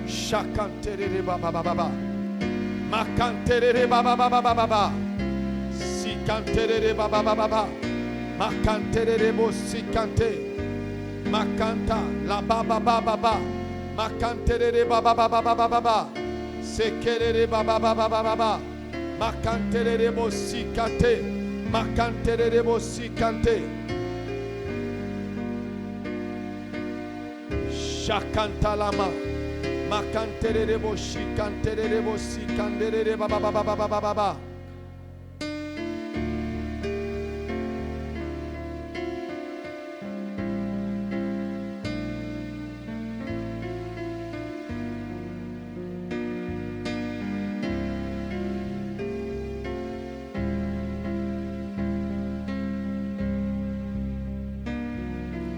Chakanterere baba baba. Makanterere baba baba baba. Sikanterere baba baba. Makanterere bo sikante. Makanta la baba baba baba. Makanterere baba baba baba baba. Sekerere baba baba baba. Makanterere bo sikante. Makanterere bo sikante. Shakantalama. Makanterere bo shikanterere bo sikanderere baba baba baba baba.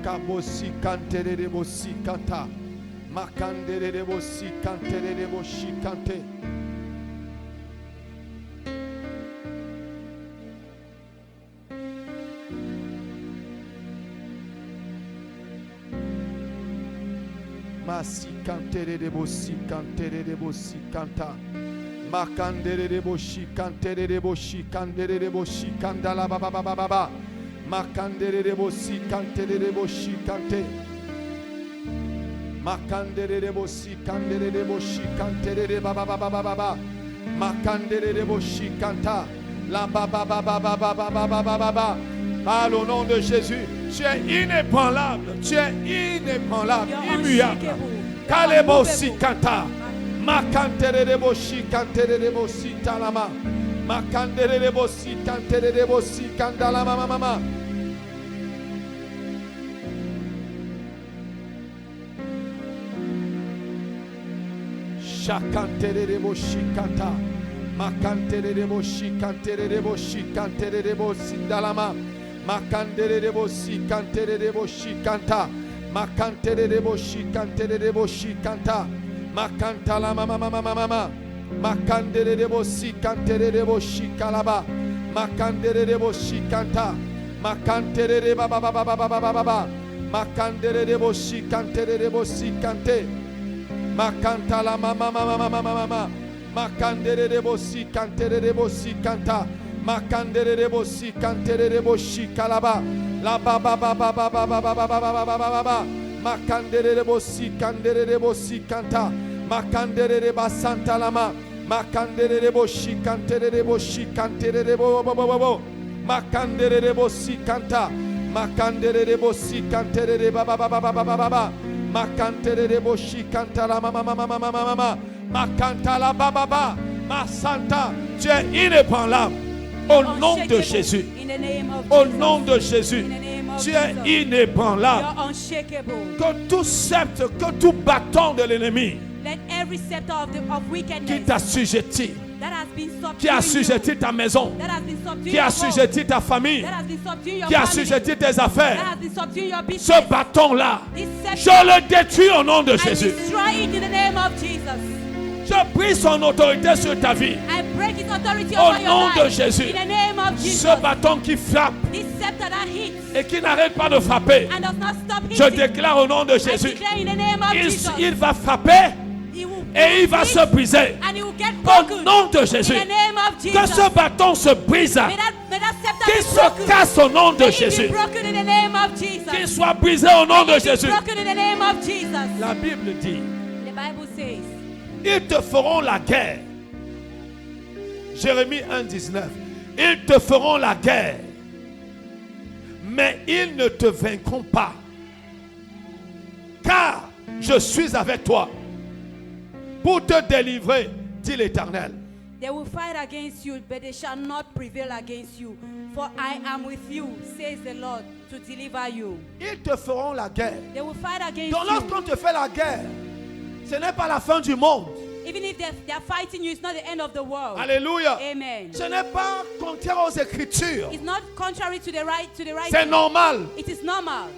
Kabosi kanterere bo sikanta. Makandere bo sikanterere bo shikante. Masikanterere bo sikanterere bo sikanta. Makandere bo shikanterere bo shikandere bo shikandala baba baba baba. Makandere bo sikanterere bo shikante. Makandere bo sikanterere bo shikanterere baba baba baba baba. Makandere bo shikanta. La baba baba baba baba baba baba. Parle au nom de Jésus. Tu es inébranlable. Tu es inébranlable. Immuable. Kalebo sikanta. Makantere bo shikantere bo sitalama. Makandere bo sikantere bo sikandala mama mama. Shakantere bo shikanta. Makantere bo shikantere bo shikantere bo sindalama. Makandere bo sikantere bo shikanta. Makantere bo shikantere bo shikanta. Makantala mama mama mama. Makandere bo sikantere bo shikalaba. Makandere bo shikanta. Makantere baba baba baba baba baba. Makandere bo shikantere bo sikante. Makantala mama mama mama mama. Makandere bo sikantere bo sikanta. Makandere bo sikantere bo shikalaba. La baba baba baba baba baba baba baba. Makandere bosi kandere bosi kanta. Makandere basanta lama. Makandere boshi kantere boshi kantere bo. Makandere bosi kanta. Makandere bosi kantere baba. Makandere boshi kanta la mama. Makanta la baba. Masanta. Tu es inébranlable. Au nom de Jésus. Au nom de Jésus. Tu es inébranlable. You're unshakable. Que tout sceptre, que tout bâton de l'ennemi Let every scepter of qui wickedness t'assujettit, that has been subdued qui assujettit ta maison, that has been subdued qui your home, assujettit ta famille, that has been subdued your qui family, assujettit tes that affaires, has been subdued your business, ce bâton-là, this je scepter, le détruis au nom de I Jésus. destroy it in the name of Jesus. Je brise son autorité sur ta vie. I break his authority Au over your nom de life. Jésus. In the name of Jesus. Ce bâton qui frappe This scepter that hits et qui n'arrête pas de frapper, and does not stop je hitting. déclare au nom de I Jésus, declare in the name of Jesus. il va frapper He will et il va hit se briser. and he will get Au broken. nom de In Jésus, the name of que Jesus. ce bâton se brise, May that scepter qu'il be se broken. casse au nom de May it Jésus, be broken in the name of Jesus. qu'il soit brisé au nom de May it be Jésus. broken in the name of Jesus. La Bible dit, The Bible says, ils te feront la guerre. Jérémie 1,19. Ils te feront la guerre, mais ils ne te vaincront pas. Car je suis avec toi pour te délivrer, dit l'Éternel. they will fight against you, but they shall not prevail against you. For I am with you, says the Lord, to deliver you. Ils te feront la guerre. They will fight against Donc you. lorsqu'on te fait la guerre, ce n'est pas la fin du monde. Even if they're fighting you, it's not the end of the world. Alléluia. Amen. Ce n'est pas contraire aux Écritures. It's not contrary to the right C'est normal It is normal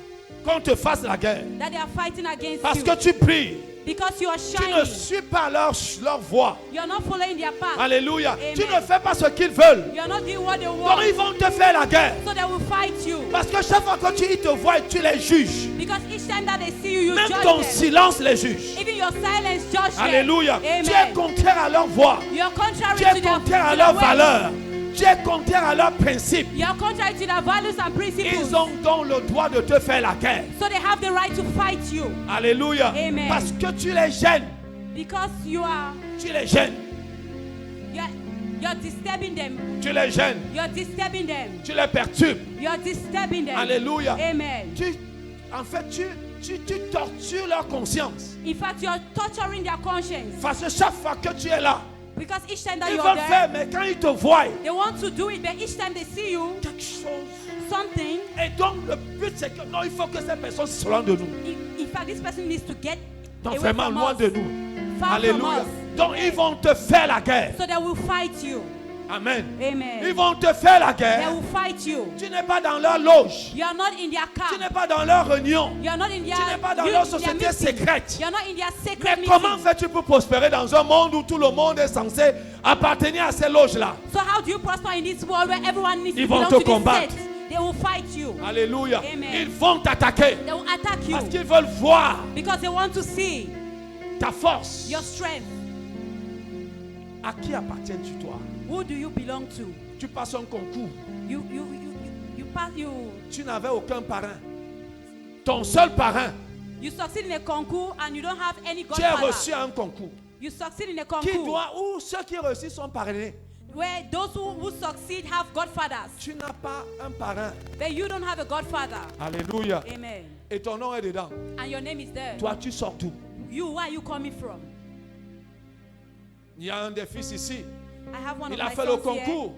qu'on te fasse la guerre. that they are fighting against Parce you que tu pries. because you are Tu ne shining. suis pas leur voix. You're not following their path. Alléluia. Amen. Tu ne fais pas ce qu'ils veulent. You're not doing what they Donc want. ils vont te faire la guerre. So they will fight you. Parce que chaque fois que ils te voient, tu les juges. Because each time that they see you, you Même judge ton them. silence les juge. Even your silence judge them. Alléluia. Amen. Tu es contraire à leur voix. You're contrary Tu es to their, contraire à to leurs their ways. valeurs. Tu es contraire à leurs principes. You're contrary to their values and principles. Ils ont donc le droit de te faire la guerre. So they have the right to fight you. Alléluia. Amen. Parce que tu les gênes. Because you are Tu les gênes. you're disturbing them. Tu les gênes. You're disturbing them. Tu les perturbes. You're disturbing them. Alléluia. Amen. En fait, tu tortures leur conscience. In fact, you're torturing their conscience. Parce que chaque fois que tu es là, Because each time that ils you're veulent there, faire, mais quand ils te voient, they want to do it, but each time they see you, quelque chose. something, Et donc, le but, c'est que non, il faut que ces personnes soient loin de nous. in fact, this person needs to get Donc, away vraiment from loin us, de nous. far from Alléluia. us. Donc, ils vont te faire la guerre. So they will fight you. Amen. Amen. Ils vont te faire la They guerre. will fight you. Tu n'es pas dans leur loge. You are not in their Tu n'es camp. pas dans leur réunion. You are not in their, Tu n'es pas dans you- leur their société meeting. secrète. You are not in their Mais sacred comment meeting. fais-tu pour prospérer dans un monde où tout le monde est censé appartenir à ces loges-là? So how do you prosper in this world where everyone needs Ils to vont belong te to this combattre. set? They will fight you. Alléluia. Amen. Ils vont t'attaquer They will attack you parce qu'ils veulent voir because they want to see ta force. your strength. À qui appartiens-tu toi? Who do you belong to? Tu passes un concours. You Tu n'avais aucun parrain. Ton seul parrain. succeed in a concours and you don't have any Tu as reçu godfather. un concours. You succeed in a Qui concours doit, ou ceux qui réussissent sont parrainés. where those who succeed have godfathers, Tu n'as pas un parrain. but you don't have a godfather. Alléluia. Amen. Et ton nom est dedans. And your name is there. Toi, tu sors d'où? You, where are you coming from? Il y a un des fils ici. I have one Il of a my fait le sons here concours.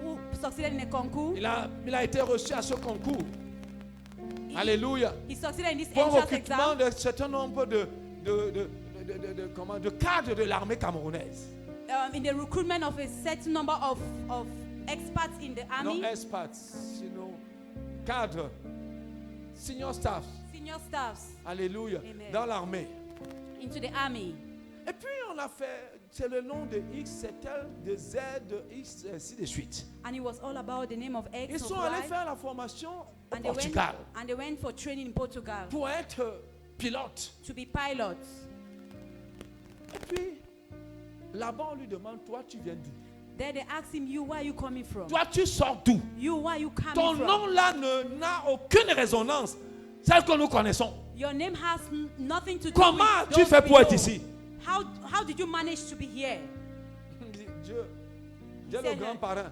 who succeeded in a concours. Il a été reçu à ce concours. Alléluia. He succeeded in this Pour entrance recrutement exam d'un certain nombre de cadres de l'armée camerounaise. in the recruitment of a certain number of experts in the army, Non expats, sinon cadres, senior staff. senior staffs Alléluia. Amen. Dans l'armée. into the army. Et puis on a fait, c'est le nom de X, c'est tel, de Z, de X, ainsi de suite. And it was all about the name of X Ils of sont allés Y. faire la formation au And they Portugal went for training in Portugal pour être pilote. to be pilots. Et puis, là-bas, on lui demande, toi, tu viens d'où? Then they asked him, you, where are you coming from? Toi, tu sors d'où? You, where are you Ton coming from? nom là n'a aucune résonance, celle que nous connaissons. Your name has nothing to do Comment with tu those fais pour être below. ici? How did you manage to be here? Dieu est le said grand that- parrain,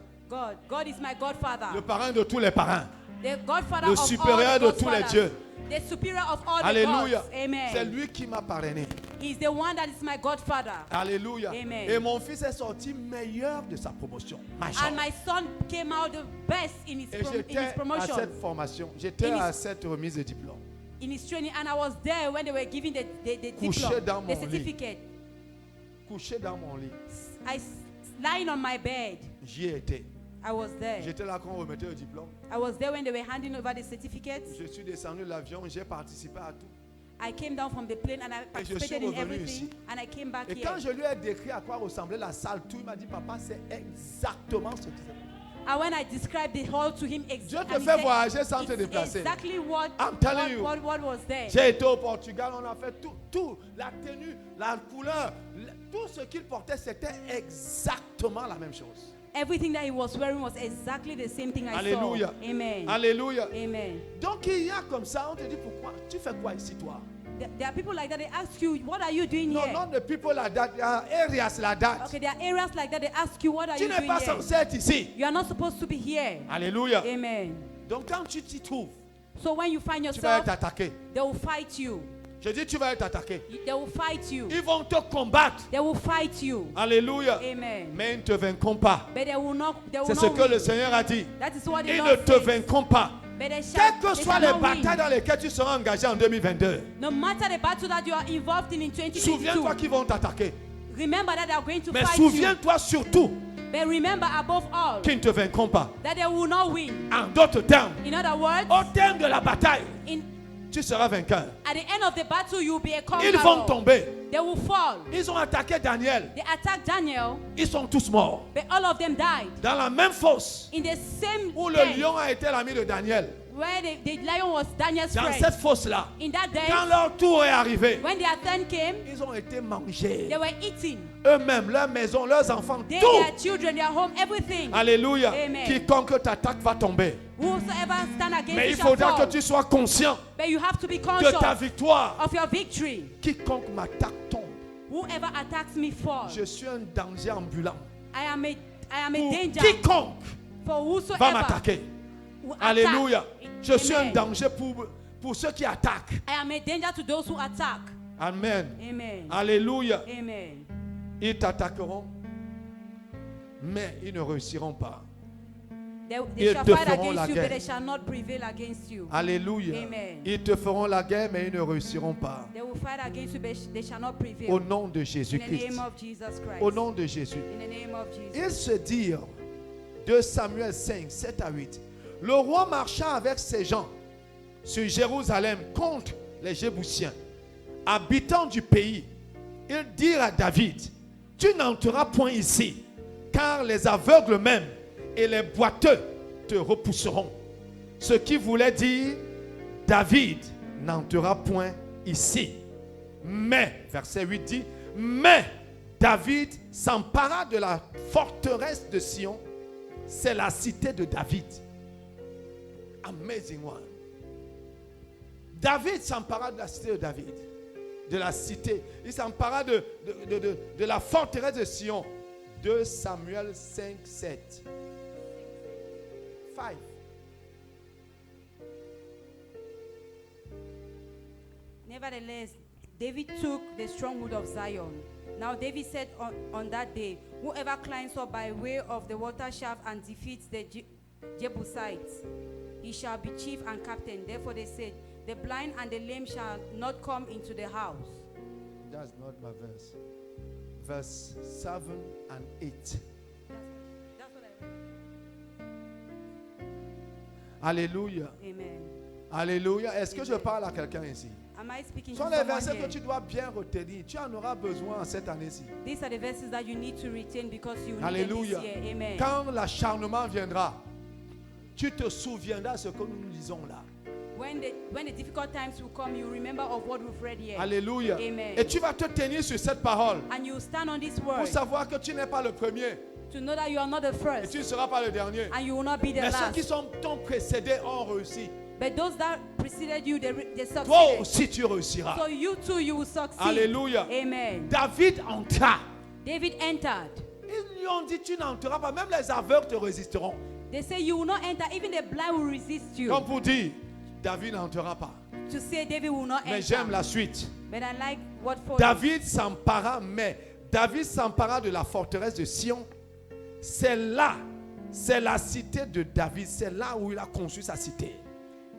God is my godfather. le parrain de tous les parrains, The godfather le of supérieur all de the tous les godfathers. dieux. The superior of all Alléluia. the gods. Amen. C'est lui qui m'a parrainé. He's the one that is my godfather. Alléluia. Amen. Et mon fils est sorti meilleur de sa promotion. Major. And my son came out the best in his, Et in j'étais his à promotion, cette formation, j'étais In his- à cette remise de diplôme. in his training, and I was there when they were giving the Couché diploma, dans the mon lit. certificate. Couché dans mon lit, Lying on my bed, j'y étais. I was there. J'étais là quand on remettait le diplôme. I was there when they were handing over the certificates. Je suis descendu de l'avion, j'ai participé à tout. I came down from the plane and I Et je suis participated in revenu everything, ici. and I came back Et here. quand je lui ai décrit à quoi ressemblait la salle, tout, il m'a dit, papa, c'est exactement ce que c'est. And when I described the hall to him, Dieu te and he fait said, voyager sans te "It's déplacer. exactly what, I'm telling you. what was there." J'ai été au Portugal, on a fait tout, la tenue, la couleur, tout ce qu'il portait, c'était exactement la même chose. Everything that he was wearing was exactly the same thing I Alléluia. saw. Amen. Alléluia. Amen. Donc il y a comme ça, on te dit pourquoi, tu fais quoi ici toi? There are people like that. They ask you, "What are you doing No, here?" not the people like that, there are areas like that. Okay, there are areas like that. They ask you, "What are Tu you n'es doing pas here?" censé être ici. You are not supposed to be here. Alléluia. Amen. Donc quand tu t'y trouves, So when you find tu vas yourself, être attaqué. they will fight you. Je dis tu vas être attaqué. They will fight you. Ils vont te combattre. They will fight you. Alléluia. Amen. Mais ils ne te vaincront pas. But they will not. They will C'est ce not que le win. Seigneur a dit. That is what the Ils Lord ne te says. vaincront pas. But they shall, Quelles que they soient shall les not win. batailles dans lesquelles tu seras engagé en 2022, No matter the battle that you are involved in 2022, souviens-toi qu'ils vont t'attaquer. remember that they are going to Mais fight you. souviens-toi surtout But remember above all qu'ils ne te vaincront pas. that they will not win. En d'autres termes, In other words, au terme de la bataille, in, tu seras vainqueur. at the end of the battle, you will be a Ils vont conqueror. tomber. They will fall. Ils ont attaqué Daniel. They attacked Daniel, Ils sont tous morts. but all of them died. Dans la même fosse In the same où le den lion a été l'ami de Daniel. where the lion was Daniel's Dans friend. cette fosse-là, In that day, quand leur tour est arrivé, when their turn came, ils ont été mangés. they were eating. Eux-mêmes, leur maison, leurs enfants, They, tout. their children, their home, everything. Alléluia. Amen. Quiconque t'attaque va tomber. Whosoever stand against Mais you il shall faudra fall. que tu sois conscient But you have to be de conscious ta victoire. of your victory. Quiconque m'attaque tombe. Whoever attacks me falls. Je suis un danger ambulant. I am a Pour danger quiconque for va whosoever m'attaquer. who attack. Alléluia. Je suis un Amen. danger pour ceux qui attaquent. I am a danger to those who attack. Amen. Amen. Alléluia. Amen. Ils t'attaqueront, mais ils ne réussiront pas. They Ils shall te fight feront la against you, guerre. but they shall not prevail against you. Alléluia. Amen. Ils te feront la guerre, mais ils ne réussiront pas. They will fight against you, but they shall not prevail. Au nom de In the Jésus-Christ. name of Jesus Christ. Au nom de Jésus. In the name of Jesus. Ils se dirent, 2 Samuel 5, 7 à 8. Le roi marcha avec ses gens sur Jérusalem contre les Jébusiens, habitants du pays. Ils dirent à David, tu n'entreras point ici, car les aveugles même et les boiteux te repousseront. Ce qui voulait dire, David n'entrera point ici. Mais, verset 8 dit, mais David s'empara de la forteresse de Sion. C'est la cité de David. Amazing one. David s'empara de la cité de David. De la cité. Il s'empara de la forteresse de Sion. 2 Samuel 5, 7. 5. Nevertheless, David took the stronghold of Zion. Now David said on that day, whoever climbs up by way of the water shaft and defeats the Jebusites, he shall be chief and captain. Therefore they said, the blind and the lame shall not come into the house. That's not my verse. Verse 7 and 8. That's what I read. Alléluia. Amen. Alléluia. Est-ce que je parle à quelqu'un ici? Am I speaking Ce to sont les someone versets here? que tu dois bien retenir. Tu en auras besoin cette année-ci. These are the verses that you need to retain because you need them Alléluia. this year. Amen. Quand l'acharnement viendra, tu te souviendras de ce que nous lisons là. When the difficult times will come, you remember of what we've read here. Alléluia. Amen. Et tu vas te tenir sur cette parole And you stand on this pour word savoir que tu n'es pas le premier to know that you are not the et first tu ne seras pas le dernier. and you will not be the Mais ceux last. qui t'ont précédé ont réussi. But those that preceded you, they Toi succeeded. aussi tu réussiras. So you too, you will succeed. Alléluia. Amen. David entra. David entered. Ils lui ont dit, tu n'entreras pas. Même les aveugles te résisteront. They say you will not enter. Even the blind will resist you. Comme pour dire, David n'entrera pas. To say David will not Mais enter. j'aime la suite. But I like what follows. David s'empara de la forteresse de Sion. C'est là, c'est la cité de David. C'est là où il a conçu sa cité.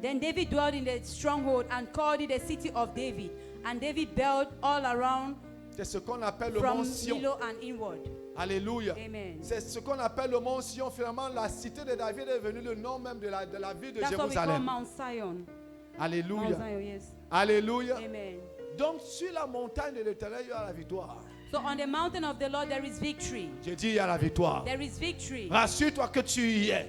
Then David dwelled in the stronghold and called it the city of David. And David built all around C'est ce qu'on appelle le from mont Sion. Milo and inward. Alléluia. Amen. C'est ce qu'on appelle le mont Sion. Finalement, la cité de David est devenue le nom même de la ville de That's what we call Jérusalem. Mount Zion. Alléluia. Mount Zion, yes. Alléluia. Amen. Donc, sur la montagne de l'Éternel, il y a la victoire. So on the mountain of the Lord there is victory. J'ai dit, il y a la victoire. There is victory. Rassure-toi que tu y es.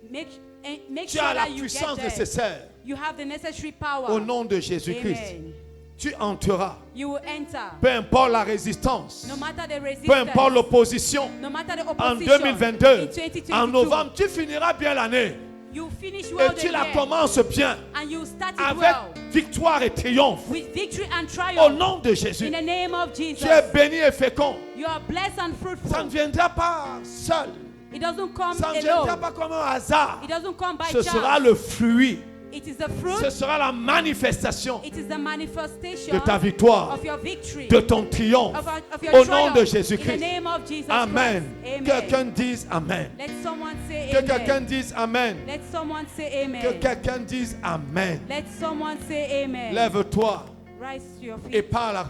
Make Tu sure as la that you get puissance there. nécessaire. You have the necessary power. Au nom de Jésus-Christ. Amen. Tu entreras. You will enter. Peu importe la résistance. No matter the resistance. Peu importe l'opposition. No matter the En opposition. 2022, In 2022. en novembre, tu finiras bien l'année. You finish well Et tu the la year. commences bien. And you start it Avec well. victoire et triomphe. With victory and Au triumph. nom de Jésus. In the name of Jesus. Tu es béni et fécond. You are blessed and fruitful. Ça ne viendra pas seul. It doesn't come Ça ne viendra alone. pas comme un hasard. It doesn't come by Ce chance. sera le fruit. It is the Ce fruit. sera la manifestation It is the manifestation de ta victoire, of your victory. de ton triomphe. Of your Au triumph. nom de In Jésus-Christ. the name of Jesus Amen. Christ. Amen. Quelqu'un dise Amen. Let someone say Que amen. quelqu'un dise Amen. Let someone say amen. Que quelqu'un dise Amen. Let someone say amen. Lève-toi Rise to your feet et parle